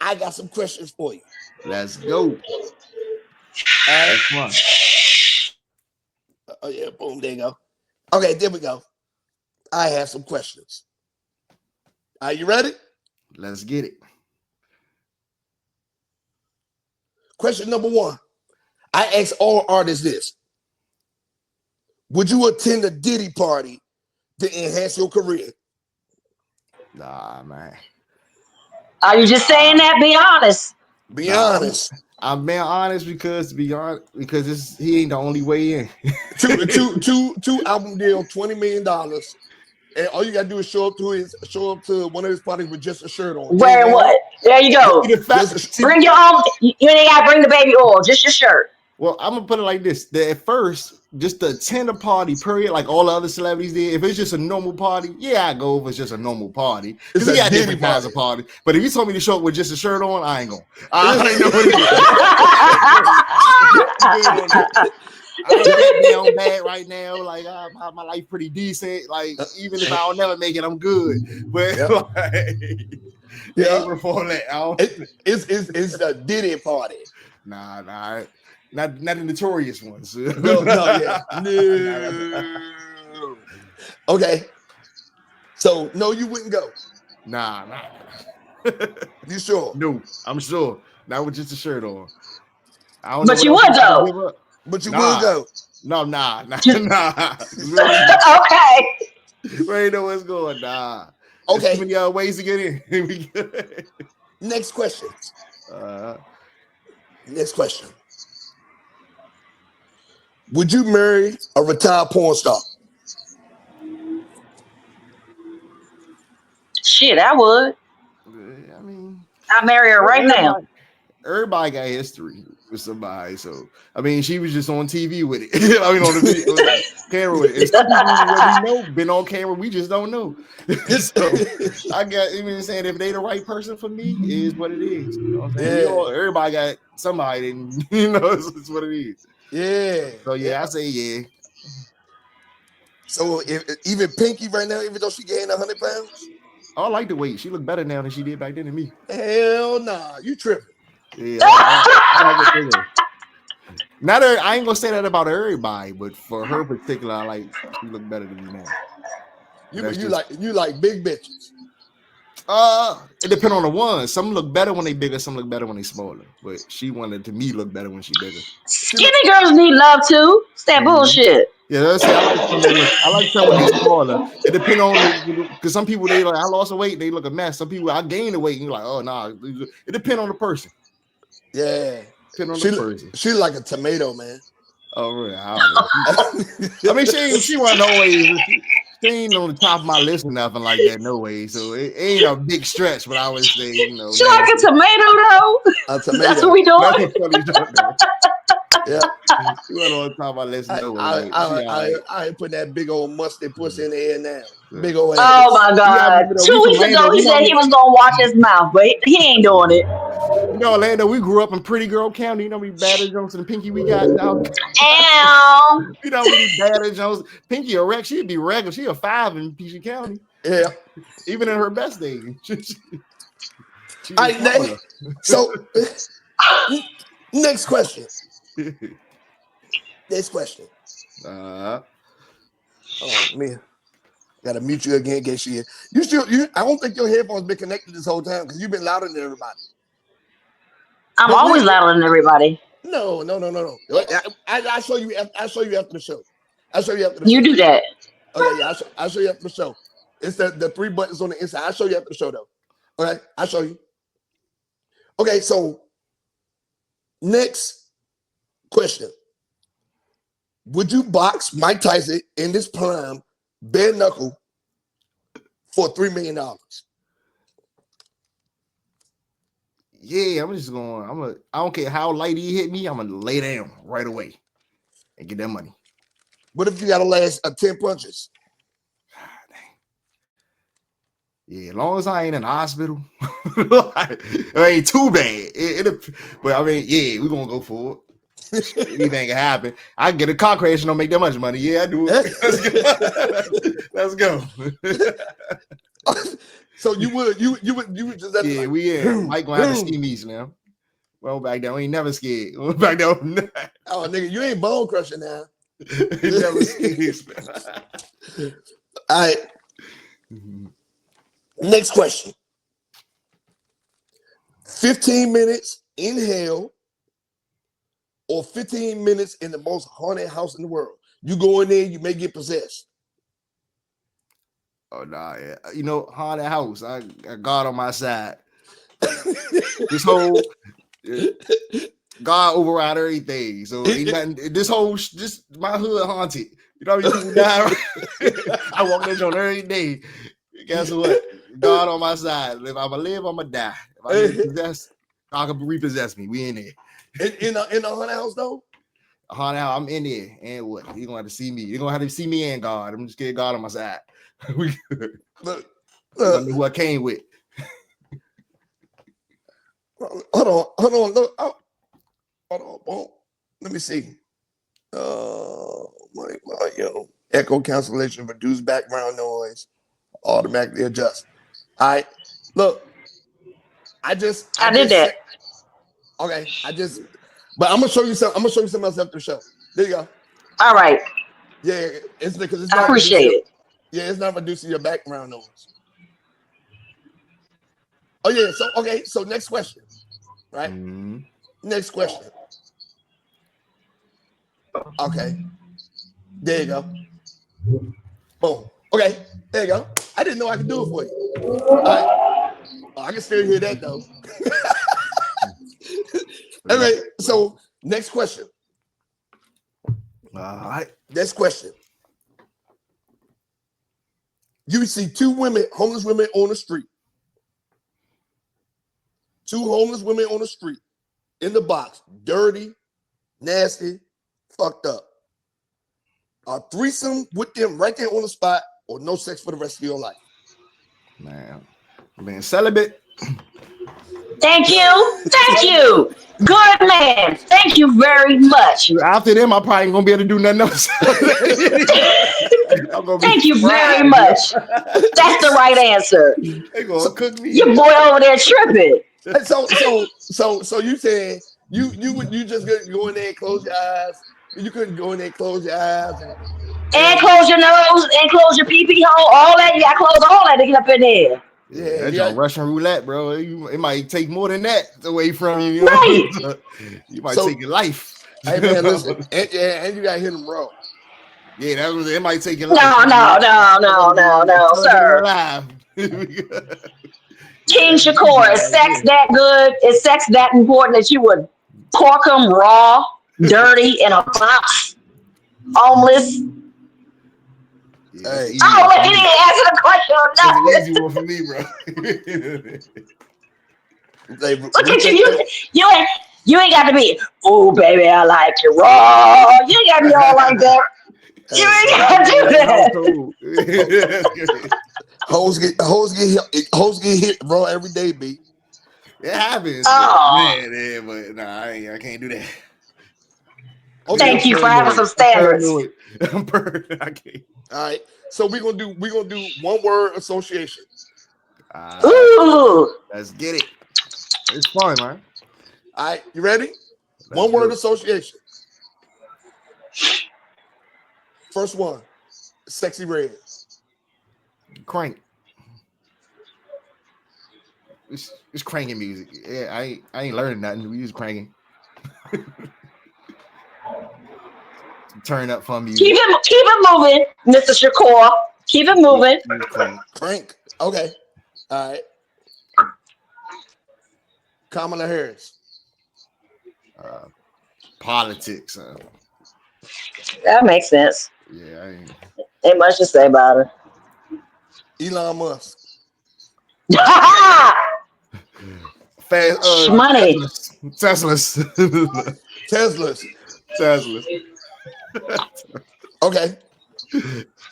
I got some questions for you. Let's go. Right. Oh yeah, boom, there you go. Okay, there we go. I have some questions. Are you ready? Let's get it. Question number 1. I ask all artists this. Would you attend a Diddy party to enhance your career? Nah, man. Are you just saying that? Be honest. Be honest. I'm being honest because he ain't the only way in. two album deal, $20 million. And all you gotta do is show up to one of his parties with just a shirt on. Wearing what? There you go. Bring your own. You ain't gotta bring the baby oil, just your shirt. Well, I'm gonna put it like this: that at first, just to attend a party, period, like all the other celebrities did. If it's just a normal party, yeah, I go if it's just a normal party. Because we got different kinds of party. But if you told me to show up with just a shirt on, I ain't going. I ain't know what it is. I'm down bad right now. Like my life pretty decent. Like even if I'll never make it, I'm good. But before that, it's a Diddy party. Nah. Not the notorious ones. No. Okay. So no, you wouldn't go. Nah. You sure? No, I'm sure. Not with just a shirt on. I don't but know you would go. But you would go. No, nah. Okay. We ain't know what's going. Nah. Okay. There's too many ways to get in. Next question. Next question. Would you marry a retired porn star? Shit, I would. I mean, I'll marry her right now. Everybody got history with somebody, so I mean, she was just on TV with it. I mean, on the video, camera with it. Some people that we know been on camera, we just don't know. So I got even saying if they the right person for me, is what it is. You know what I'm saying? Everybody got somebody, and you know, it's what it is. Yeah. So I say yeah. So even Pinky right now, even though she gained 100 pounds, I like the weight. She look better now than she did back then to me. Hell nah, you tripping. Yeah, I like it. Not I ain't gonna say that about everybody, but for her particular, I like she look better than me now. You like big bitches. It depends on the one. Some look better when they bigger, some look better when they smaller. But she wanted to me look better when she bigger. Skinny girls need love too. It's that bullshit. Yeah, that's it. I like some when they smaller. It depends on because some people they like I lost the weight, they look a mess. Some people I gained the weight, and you're like, oh nah. It depends on the person. Yeah. Depends on the person. She like a tomato, man. Oh really? I don't know. I mean, she wasn't always. She ain't on the top of my list or nothing like that, no way. So it ain't a big stretch, but I would say, you know. She like a tomato though. A tomato. That's what we doing. Yeah. She wasn't on the top of my list, no way. I ain't putting that big old musty pussy in the air now. Big old ass. Oh my God. 2 weeks ago he said he was gonna watch his mouth, but he ain't doing it. You know, Orlando, we grew up in Pretty Girl County. You know how many Batter Jones and Pinky we got now? Ow. You know how many Batter Jones? Pinky a wreck. She'd be regular. She a 5 in PG County. Yeah. Even in her best days. So, next question. Next question. Oh man. Gotta mute you again, Gayshiya. I don't think your headphones been connected this whole time because you've been louder than everybody. I'm always louder than everybody. No. I show you after the show. You do that. Okay, yeah, I'll show you after the show. It's the 3 buttons on the inside. I'll show you after the show, though. Okay, I'll show you. Okay, so next question. Would you box Mike Tyson in this prime bare knuckle for $3 million? Yeah, I don't care how light he hit me, I'm gonna lay down right away and get that money. What if you gotta last 10 punches? Yeah, as long as I ain't in the hospital, it ain't too bad. But I mean, yeah, we're gonna go for it. Anything can happen. I can get a car crash and don't make that much money. Yeah, I do it. Let's go. So you would just yeah, Mike gonna have to see me now. Well, back down, we ain't never scared. Back down. Oh, nigga, you ain't bone crushing now. He never scared. All right. Next question. 15 minutes in hell or 15 minutes in the most haunted house in the world. You go in there, you may get possessed. Oh, nah, yeah. You know, haunted house. I got God on my side. This whole God override everything. So ain't nothing. This my hood haunted. You know, people die. I walk this on every day. Guess what? God on my side. If I'm gonna live, I'm gonna die. If I get possessed, God can repossess me. We in there. In the haunted house though? A haunted house, I'm in there. And what? You gonna have to see me. You're gonna have to see me and God. I'm just getting God on my side. We good. Look, who I came with. Hold on. Look, hold on. Let me see. My echo cancellation, reduce background noise, automatically adjust. All right, look. I did that. Okay, but I'm gonna show you something. I'm gonna show you something else after the show. There you go. All right. Yeah, it's because it's I not appreciate it. Yeah, it's not reducing your background noise. Oh yeah, so next question. Right? Mm-hmm. Next question. Okay. There you go. Boom. Okay, there you go. I didn't know I could do it for you. All right. Oh, I can still hear that though. All right, so next question. All right. Next question. You see homeless women on the street. 2 homeless women on the street in the box, dirty, nasty, fucked up. A threesome with them right there on the spot, or no sex for the rest of your life. Man, being celibate. Thank you. Good man. Thank you very much. After them, I probably ain't gonna be able to do nothing else. Thank you very much. That's the right answer. They gonna cook me. Your boy over there tripping. So you saying you just go in there and close your eyes. You couldn't go in there and close your eyes and close your nose and close your pee hole. All that you gotta close all that to get up in there. Yeah, that's Russian roulette, bro. It might take more than that away from you. You right. know? You might take your life. Hey man, listen, and you gotta hit them raw. Yeah, it might take your life. No, sir. King Shakur, is sex that good? Is sex that important that you would pork them raw, dirty, in a box, homeless? Yeah, he didn't answer the question or nothing. That's an easy one for me, bro. Look at you ain't got to be, oh baby, I like you raw. You ain't got to be all like that. You ain't got to do that. Hoes get hit raw every day, B. It happens. Man, but nah, I can't do that. Okay, thank you for having some standards. I can't. All right, so we're gonna do one word association. Ooh, let's get it. It's fun, man. All right, you ready? One word association. First one, sexy red. Crank. It's cranking music. Yeah, I ain't learning nothing. We just cranking. turn up for me. Keep it moving, Mr. Shakur. Keep it moving. Crank. Okay. All right. Kamala Harris. Politics. That makes sense. Yeah, Ain't much to say about her. Elon Musk. Fast, money. Teslas. Okay.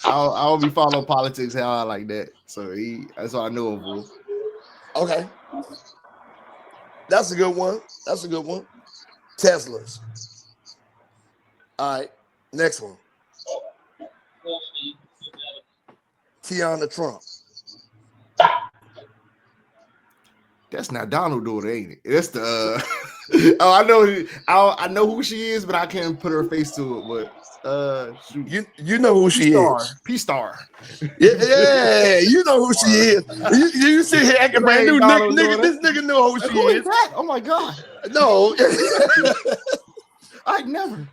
I don't be following politics how I like that. So that's all I know of him. Okay. That's a good one. Teslas. All right. Next one. Tiana Trump. That's not Donald daughter, ain't it? That's the I know who she is, but I can't put her face to it. But you know who she is. P-Star. Yeah, you know who she is. You sit here acting brand new, nigga. This nigga know who she is. That? Oh my god. No. I never.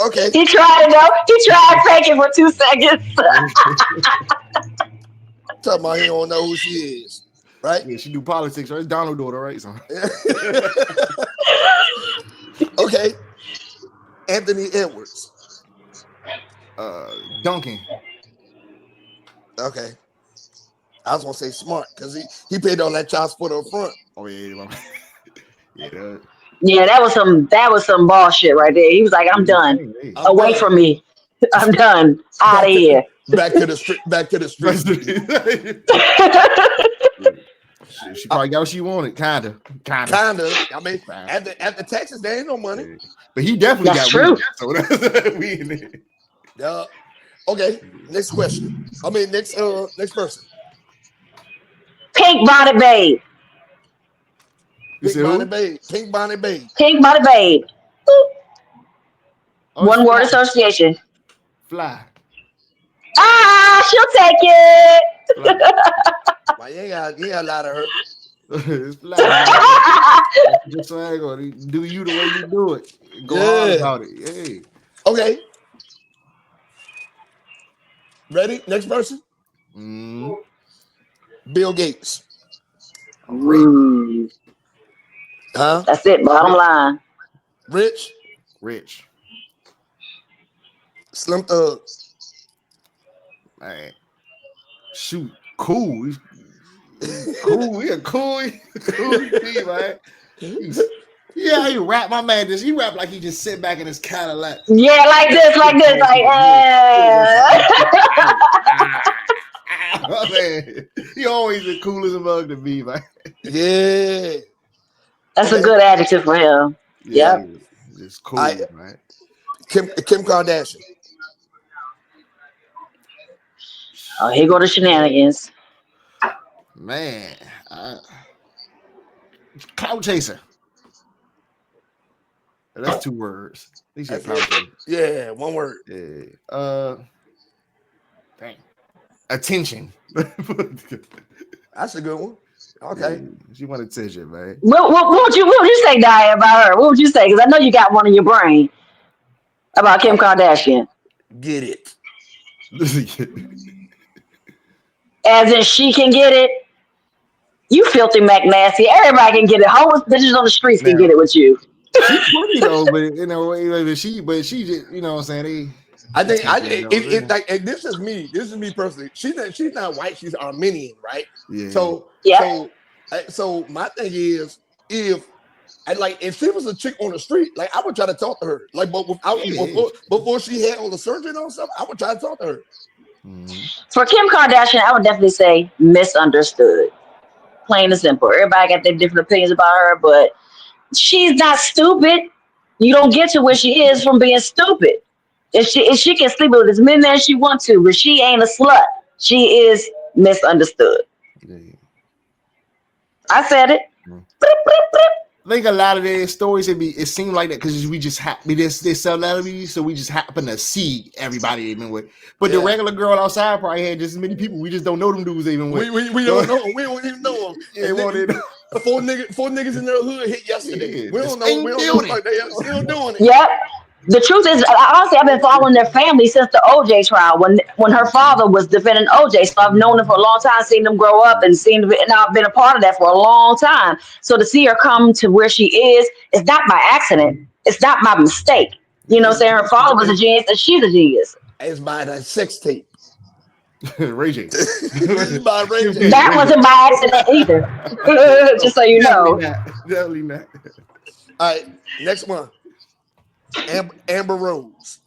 Okay. He tried it though. He tried faking for 2 seconds. Talking about he don't know who she is, right? Yeah, she do politics, right? It's Donald daughter, right? So. Okay. Anthony Edwards. Duncan. Okay. I was gonna say smart because he paid all that child support up front. Oh yeah, yeah. Yeah, that was some bullshit right there. He was like, "I'm done. Away from me. I'm done. Out of here." Back to the street. She probably got what she wanted, kinda. I mean, at the Texas, there ain't no money. But he definitely That's got true. Weed, so that's we in there. Yeah. Okay. Next question. I mean, next person. Pink Bonnet Babe. Pink Bonnet Babe. Pink Bonnet Babe. Oh, one word association. Fly. She'll take it. Well, you ain't got a lot of her. It's fly. Just so I go do you the way you do it. Go hard about it. Hey. Okay. Ready? Next person. Bill Gates. Huh? That's it. Bottom line. Rich. Slim Thug. Man. Shoot. Cool. Cool. He a cool dude, man. Yeah, he rap. My man he rap like he just sit back in his Cadillac. Yeah, like this. Man, he always the coolest mug to me, man. Yeah. That's a good adjective for him. Yeah, yep. It's cool, man. Kim Kardashian. Oh, here go the shenanigans. Man, cloud chaser. That's 2 words. He said cloud chaser. Yeah, 1 word. Yeah. Dang. Attention. That's a good one. Okay. Yeah, she wanted attention, man. What would you say, Dia, about her? What would you say? Because I know you got one in your brain about Kim Kardashian. Get it. As in she can get it. You filthy McNasty. Everybody can get it. Homeless bitches on the streets can get it with you. She's pretty though, but you know, she just, you know what I'm saying? I think and this is me. This is me personally. She's not white. She's Armenian, right? Yeah. So my thing is, if she was a chick on the street, like I would try to talk to her, like before she had all the surgery and all stuff, I would try to talk to her. For Kim Kardashian, I would definitely say misunderstood. Plain and simple. Everybody got their different opinions about her, but she's not stupid. You don't get to where she is from being stupid. If she can sleep with as many men as she wants to, but she ain't a slut. She is misunderstood. Yeah. I said it. I think a lot of their stories it seemed like that because we just they're celebrities, so we just happen to see everybody they've been with. But the regular girl outside probably had just as many people. We just don't know them dudes even with. We don't know. We don't even know them. Yeah, Four niggas in their hood hit yesterday. Yeah, We don't know like they still doing it. Yep. The truth is, honestly, I've been following their family since the OJ trial. When her father was defending OJ, so I've known them for a long time, seen them grow up, and I've been a part of that for a long time. So to see her come to where she is, it's not by accident. It's not my mistake. You know what I'm saying? Her father was a genius, and she's a genius. It's by that sex tape. Ray J. It's by Ray J. That wasn't by accident either. Just so you know. Definitely not. All right, next one. Amber Rose.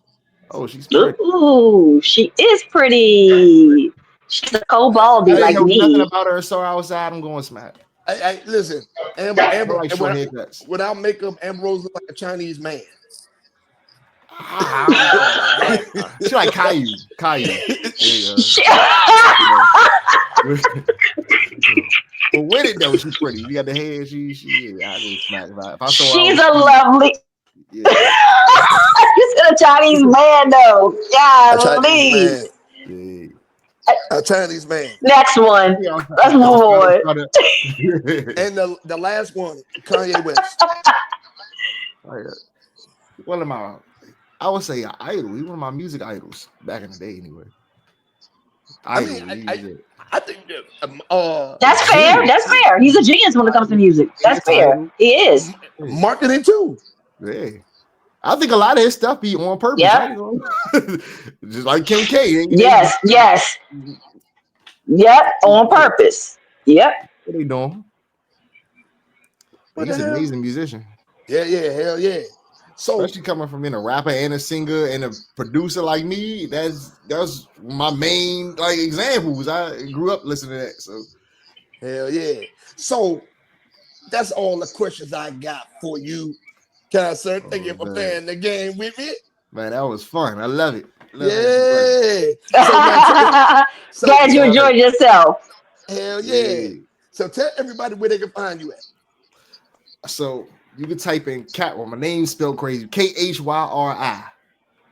Oh, she's pretty. Ooh, she is pretty. She's a cold-baldy I like know me. nothing about her. So outside, I'm going smack. Hey, listen, Amber like short haircuts. without makeup, Amber Rose looks like a Chinese man. She like Caillou. But with it though, she's pretty. You got the hair. She I go smack. If I saw she's a lovely. Yeah. She's a Chinese man though. Yeah. A Chinese man. Next one. Let's move on. And the last one, Kanye West. One of my, I would say, idol. He was one of my music idols back in the day, anyway. I think that's fair. That's fair. He's a genius when it comes to music. That's fair. He is. Marketing too. Yeah. I think a lot of his stuff be on purpose. Yeah. Just like Kim K. Yes. Yep. On purpose. Yep. What are they doing? He's an amazing musician. Yeah, hell yeah. So especially coming from being a rapper and a singer and a producer like me, that's my main like examples. I grew up listening to that. So hell yeah. So that's all the questions I got for you. Can I, sir? Thank you for playing the game with me. Man, that was fun. I love it. So glad you enjoyed yourself. Hell yeah. So tell everybody where they can find you at. So you can type in cat. Well, my name's spelled crazy. Khyri.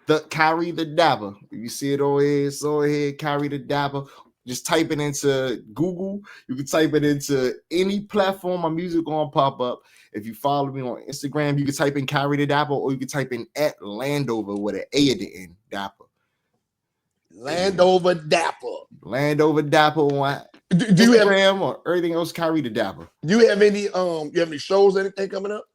The Khyri The Dappa. If you see it over here, it's over here. Khyri The Dappa. Just type it into Google. You can type it into any platform. My music gonna pop up. If you follow me on Instagram, you can type in Khyri The Dappa, or you can type in at Landover with an A at the end. Dappa. Landover Dappa. Landover Dappa on do you Instagram or everything else? Khyri The Dappa. Do you have any shows, anything coming up?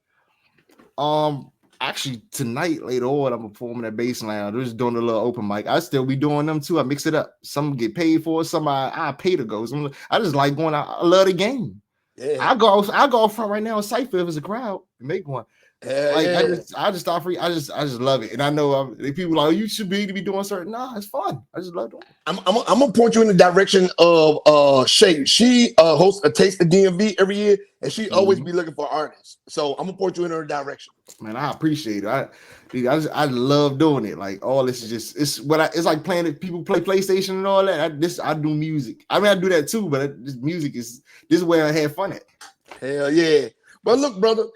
Actually tonight later on I'm performing at Bass Lounge. We're just doing a little open mic. I still be doing them too. I mix it up. Some get paid for it, some I pay to go. I just like going out. I love the game. Yeah. I go front right now in Cypher if it's a crowd and make one. I just start free. I just love it. And I know people like, oh, you should be doing certain. Nah, it's fun. I just love doing it. I'm gonna point you in the direction of Shay. She hosts a Taste of DMV every year, and she always be looking for artists. So I'm gonna point you in her direction. Man, I appreciate it. I love doing it. Like all this is just it's like playing it. People play PlayStation and all that. I do music. I mean I do that too, but this music this is where I have fun at. Hell yeah! But look, brother,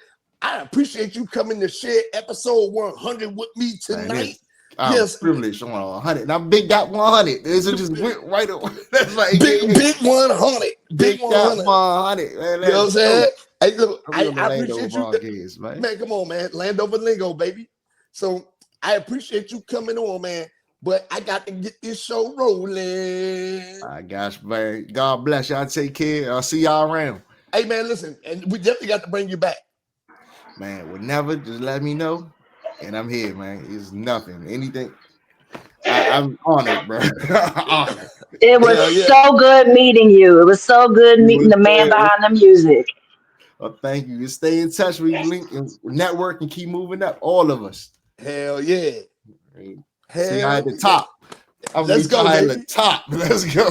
I appreciate you coming to share episode 100 with me tonight. I'm privileged on 100. Now Big Dot 100. This just went right away. That's like big 100. Big 100. 100. Man, you know what I'm saying? Hey, look, I appreciate you. Games, man. Come on, man. Landover Lingo, baby. So I appreciate you coming on, man. But I got to get this show rolling. My gosh, man. God bless y'all. Take care. I'll see y'all around. Hey, man, listen. And we definitely got to bring you back. Man, whenever, just let me know. And I'm here, man. It's nothing. Anything. I'm honored, bro. Honored. It was so good meeting you. It was so good meeting the man behind the music. Well, thank you. Just stay in touch. We link and network and keep moving up. All of us. Hell yeah. See y'all at the top. Let's go, baby. At the top. Let's go.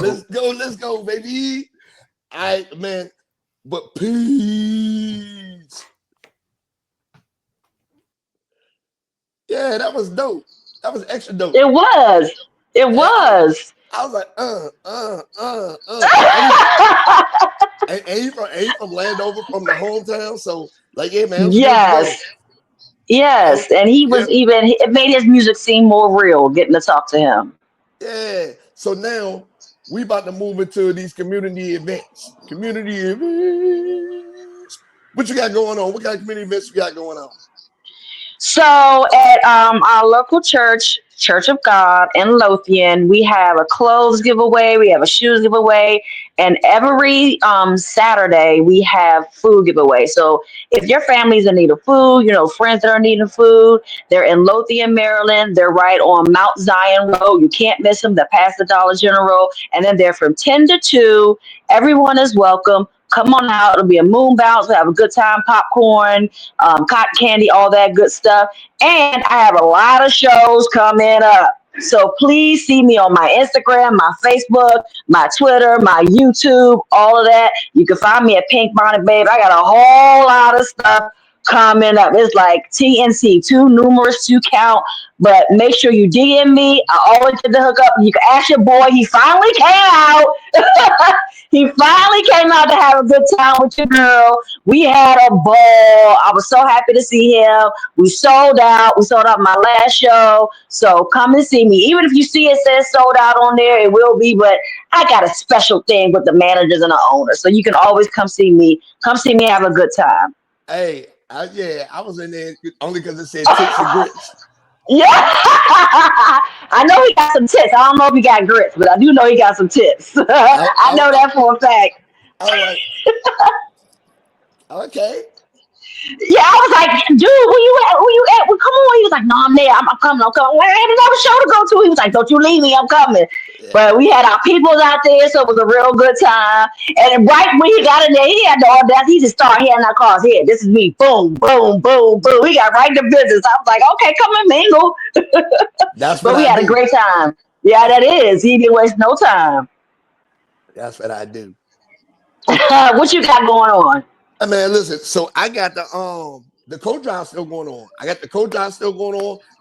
Let's go, baby. All right, man. But peace. Yeah, that was dope. That was extra dope. It was. I was like, and he from Landover, from the hometown. So, like, yeah, man. Yes. And he was it made his music seem more real getting to talk to him. Yeah. So now we about to move into these community events. What you got going on? What kind of community events you got going on? So at our local church, Church of God in Lothian, we have a clothes giveaway, we have a shoes giveaway, and every Saturday we have food giveaway. So if your family's in need of food, friends that are in need of food, they're in Lothian, Maryland. They're right on Mount Zion Road. You can't miss them. They're past the Dollar General, and then they're from 10 to 2. Everyone is welcome. Come on out. It'll be a moon bounce. We'll have a good time, popcorn, cotton candy, all that good stuff. And I have a lot of shows coming up. So please see me on my Instagram, my Facebook, my Twitter, my YouTube, all of that. You can find me at Pink Bonnet Babe. I got a whole lot of stuff coming up. It's like TNC, too numerous to count. But make sure you DM me. I always get the hook up. You can ask your boy. He finally came out. He finally came out to have a good time with your girl. We had a ball. I was so happy to see him. We sold out. We sold out my last show. So come and see me. Even if you see it says sold out on there, it will be. But I got a special thing with the managers and the owners. So you can always come see me. Come see me, have a good time. Hey, I was in there only because it said tits and grits. Yeah. I know he got some tits. I don't know if he got grits, but I do know he got some tits. I know that for a fact. All right. Okay. Yeah, I was like, dude, where you at? Where you at? Well, come on. He was like, no, I'm there. I'm coming. Well, I had another show to go to. He was like, don't you leave me. I'm coming. Yeah. But we had our peoples out there, so it was a real good time. And right when he got in there, he had the audacity. He just started hitting our cars. Here, this is me. Boom, boom, boom, boom. We got right to business. I was like, okay, come and mingle. That's but what we I had do. a great time. Yeah, that is. He didn't waste no time. That's what I do. What you got going on? Hey, man, listen. So I got the co-drive still going on.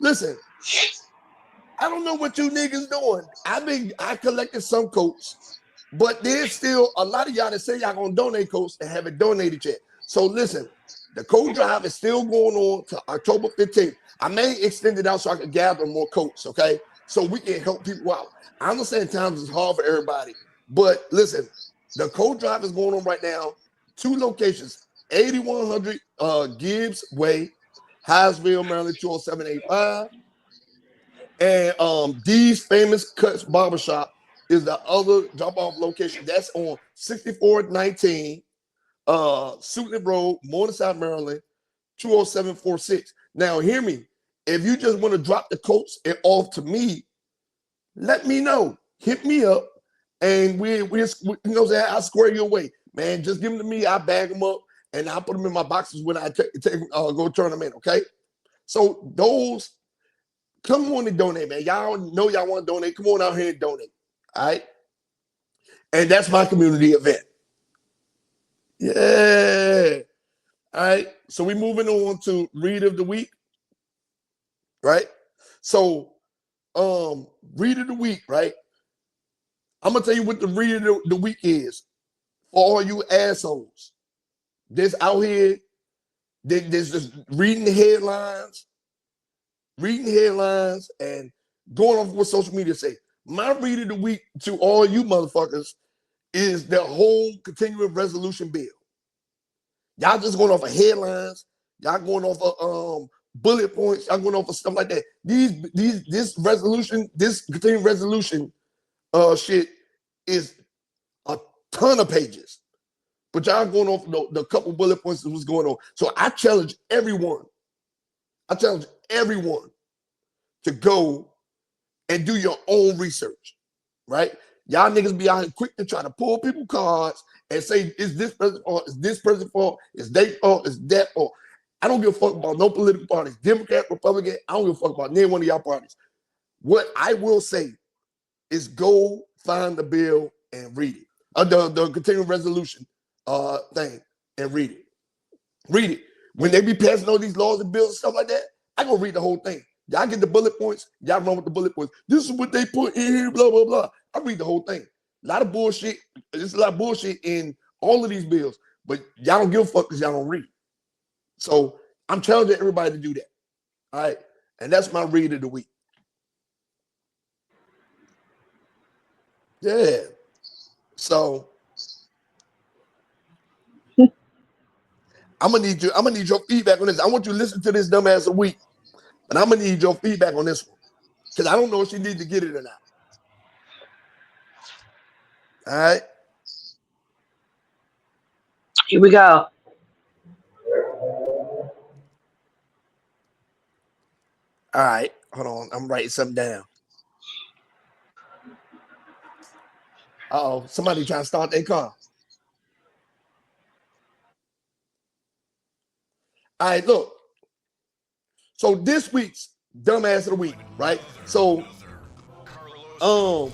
Listen, I don't know what you niggas doing. I collected some coats, but there's still a lot of y'all that say y'all gonna donate coats and haven't donated yet. So listen, the co-drive is still going on to October 15th. I may extend it out so I can gather more coats, okay? So we can help people out. I understand times is hard for everybody, but listen, the co-drive is going on right now. 2 locations, 8100 Gibbs Way, Hyattsville, Maryland, 20785. And Dees Famous Cuts Barbershop is the other drop-off location. That's on 6419 Suitland Rd Morningside Maryland, 20746. Now hear me. If you just want to drop the coats and off to me, let me know. Hit me up, and I'll square you away, man. Just give them to me. I bag them up, and I'll put them in my boxes when I go turn them in. Okay. So those, come on and donate, man. Y'all know y'all want to donate. Come on out here and donate. All right. And that's my community event. Yeah. All right. So we're moving on to Read of the Week. Right. So Read of the Week, right? I'm gonna tell you what the Read of the Week is for all you assholes. This out here, there's just reading headlines and going off what social media say. My Read of the Week to all you motherfuckers is the whole continuing resolution bill. Y'all just going off of headlines. Y'all going off of bullet points. Y'all going off of stuff like that. This continuing resolution shit is a ton of pages. But y'all going off the couple bullet points that was going on. So I challenge everyone to go and do your own research, right? Y'all niggas be out here quick to try to pull people cards and say, is this person fault? Is this person fault? Is they fault? Is that fault? I don't give a fuck about no political parties. Democrat, Republican, I don't give a fuck about neither one of y'all parties. What I will say is go find the bill and read it. The continuing resolution thing and read it. Read it. When they be passing all these laws and bills and stuff like that, I go read the whole thing. Y'all get the bullet points. Y'all run with the bullet points. This is what they put in here, blah, blah, blah. I read the whole thing. A lot of bullshit. There's a lot of bullshit in all of these bills, but y'all don't give a fuck because y'all don't read. So I'm challenging everybody to do that. All right. And that's my Read of the Week. Yeah. So I'm gonna need your feedback on this. I want you to listen to this dumbass a week, but I'm gonna need your feedback on this one because I don't know if she needs to get it or not. All right. Here we go. All right. Hold on. I'm writing something down. Uh-oh. Somebody trying to start their car. All right, look. So this week's dumbass of the week, right? So, I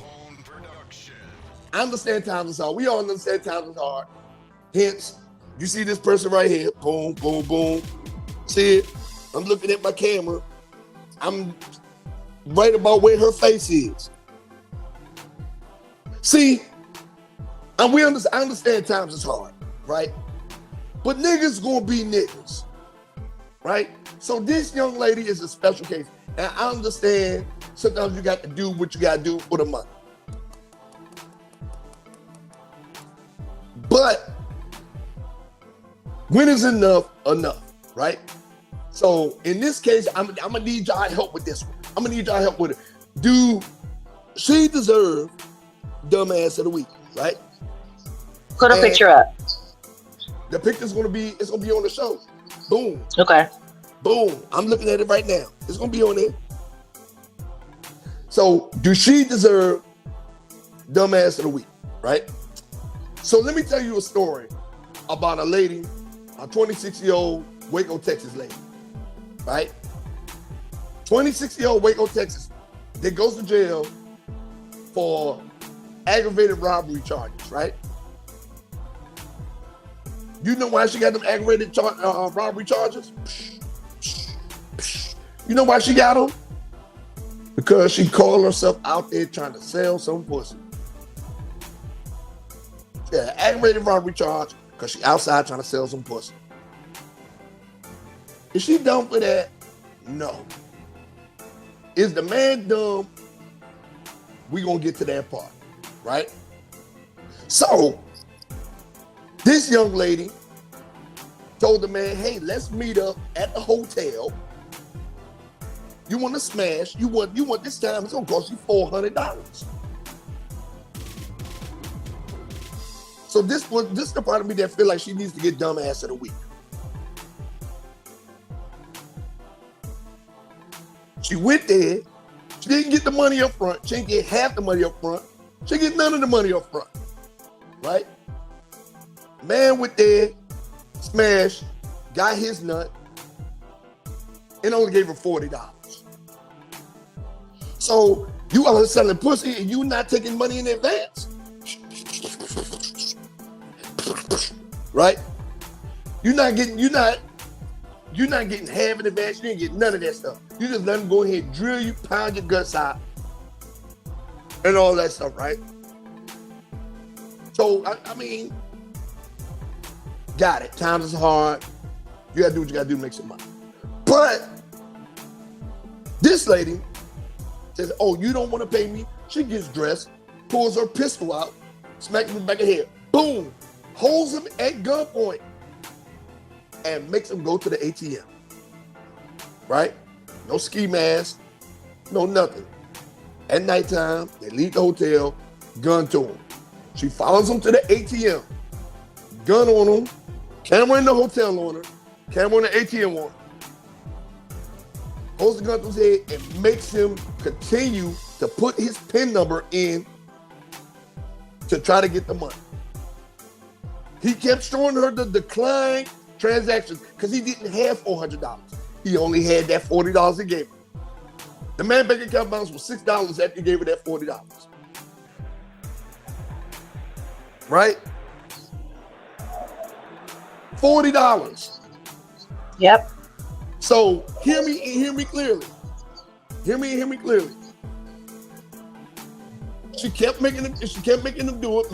understand times is hard. We all understand times is hard. Hence, you see this person right here. Boom, boom, boom. See it? I'm looking at my camera. I'm right about where her face is. See, and I understand times is hard, right? But niggas gonna be niggas, right? So this young lady is a special case. And I understand sometimes you got to do what you gotta do for the money. But when is enough, right? So in this case, I'm gonna need y'all help with this one. I'm gonna need y'all help with it. Do she deserve dumbass of the week, right? Put a picture up. The picture's gonna be on the show. Boom. Okay. Boom. I'm looking at it right now. It's gonna be on there. So do she deserve dumbass of the week, right? So let me tell you a story about a lady, a 26-year-old Waco, Texas lady, right? 26-year-old Waco, Texas, that goes to jail for aggravated robbery charges, right? You know why she got them aggravated robbery charges? You know why she got them? Because she called herself out there trying to sell some pussy. Yeah, aggravated robbery charge because she outside trying to sell some pussy. Is she dumb for that? No. Is the man dumb? We gonna get to that part, right? So, this young lady told the man, hey, let's meet up at the hotel. You want to smash? You want this time? It's gonna cost you $400. So this is the part of me that feel like she needs to get dumbass of the week. She went there. She didn't get the money up front. She didn't get half the money up front. She didn't get none of the money up front. Right? Man went there, smashed, got his nut, and only gave her $40. So you are selling pussy and you not taking money in advance. Right? You're not getting half in advance. You ain't getting none of that stuff. You just let them go ahead and drill you, pound your guts out, and all that stuff, right? So I mean, got it. Times is hard. You gotta do what you gotta do to make some money. But this lady says, oh, you don't want to pay me? She gets dressed, pulls her pistol out, smacks him in the back of the head. Boom. Holds him at gunpoint and makes him go to the ATM. Right? No ski mask, no nothing. At nighttime, they leave the hotel, gun to him. She follows him to the ATM, gun on him, camera in the hotel on her, camera on the ATM on her. Holds the gun to his head and makes him continue to put his PIN number in to try to get the money. He kept showing her the declined transactions because he didn't have $400. He only had that $40 he gave her. The man bank account balance was $6 after he gave her that $40. Right? $40. Yep. So hear me clearly. Hear me clearly. She kept making him do it.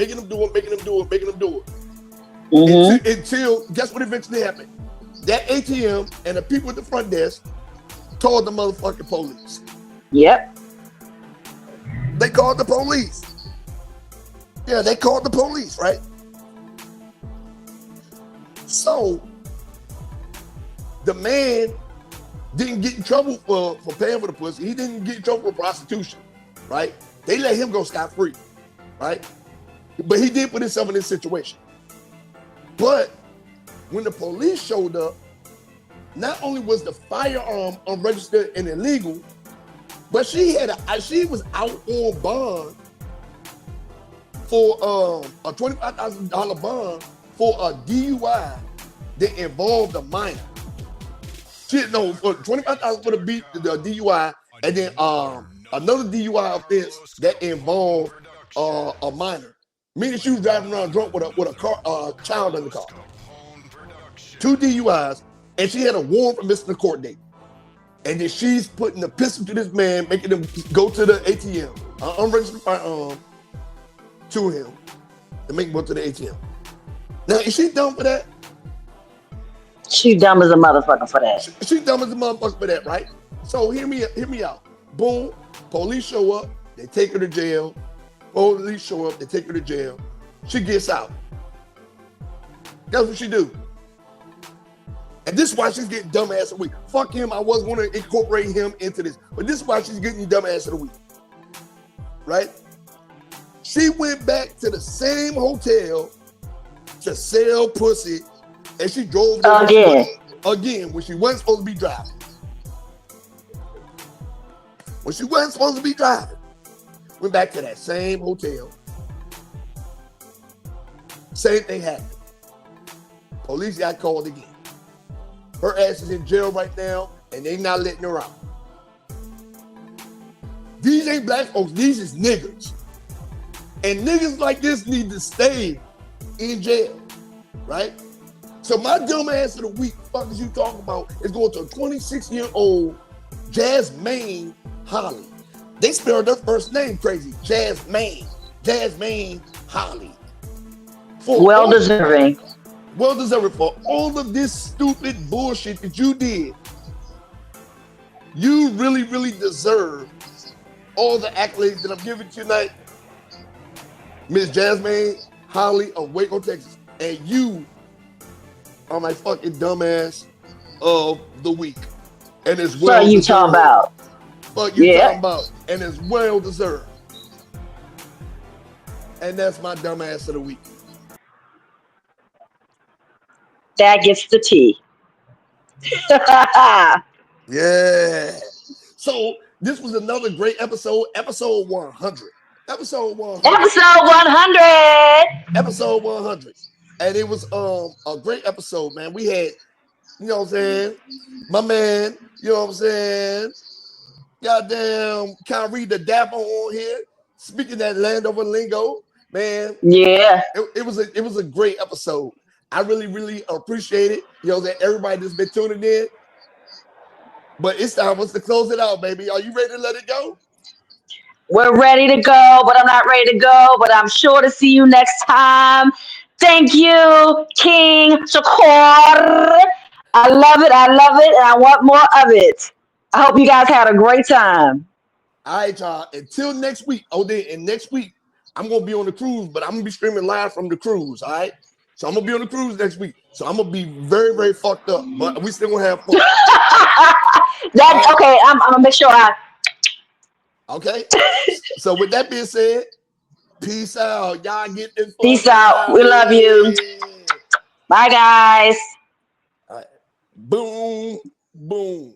Mm-hmm. Until guess what eventually happened? That ATM and the people at the front desk called the motherfucking police. Yep. They called the police. Yeah, they called the police, right? So The man didn't get in trouble for paying for the pussy. He didn't get in trouble for prostitution, right? They let him go scot-free, right? But he did put himself in this situation. But when the police showed up, not only was the firearm unregistered and illegal, but she was out on bond for a $25,000 bond for a DUI that involved a minor. For $25,000 for the DUI, and then another DUI offense that involved a minor. Meaning she was driving around drunk with a child in the car. 2 DUIs, and she had a warrant for missing the court date. And then she's putting a pistol to this man, making him go to the ATM, unregistered firearm, to him, to make him go to the ATM. Now, is she dumb for that? She dumb as a motherfucker for that. She dumb as a motherfucker for that, right? So hear me out. Boom, police show up, they take her to jail. Police show up, they take her to jail. She gets out. That's what she do. And this is why she's getting dumbass of the week. Fuck him, I wasn't going to incorporate him into this. But this is why she's getting dumbass of the week. Right? She went back to the same hotel to sell pussy, and she drove there again when she wasn't supposed to be driving. When she wasn't supposed to be driving. Went back to that same hotel. Same thing happened. Police got called again. Her ass is in jail right now, and they not letting her out. These ain't black folks, these is niggas. And niggas like this need to stay in jail, right? So my dumb ass of the week, fuck is you talking about, is going to a 26-year-old Jasmaine Holley. They spelled her first name crazy. Jasmaine Holley. Well deserving For all of this stupid bullshit that you did. You really, really deserve all the accolades that I'm giving tonight. Miss Jasmaine Holley of Waco, Texas. And you are my fucking dumbass of the week. And it's well deserved. You talking about. Fuck you talking about. And it's well deserved. And that's my dumbass of the week. That gets the tea. Yeah. So this was another great episode. Episode 100. Episode 100. And it was a great episode, man. We had, you know what I'm saying, my man, you know what I'm saying, goddamn Khyri The Dappa on here, speaking that Landover lingo, man. Yeah. It was a great episode. I really, really appreciate it. You know that everybody that's been tuning in. But it's time for us to close it out, baby. Are you ready to let it go? We're ready to go, but I'm not ready to go. But I'm sure to see you next time. Thank you, King Shakur. I love it, and I want more of it. I hope you guys had a great time. All right, y'all. Until next week. And next week, I'm going to be on the cruise, but I'm going to be streaming live from the cruise, all right? So I'm going to be on the cruise next week. So I'm going to be very, very fucked up, but we still going to have fun. Okay, I'm going to make sure Okay. So with that being said, peace out. Y'all get this. Peace out. We love you. Bye, guys. All right. Boom. Boom.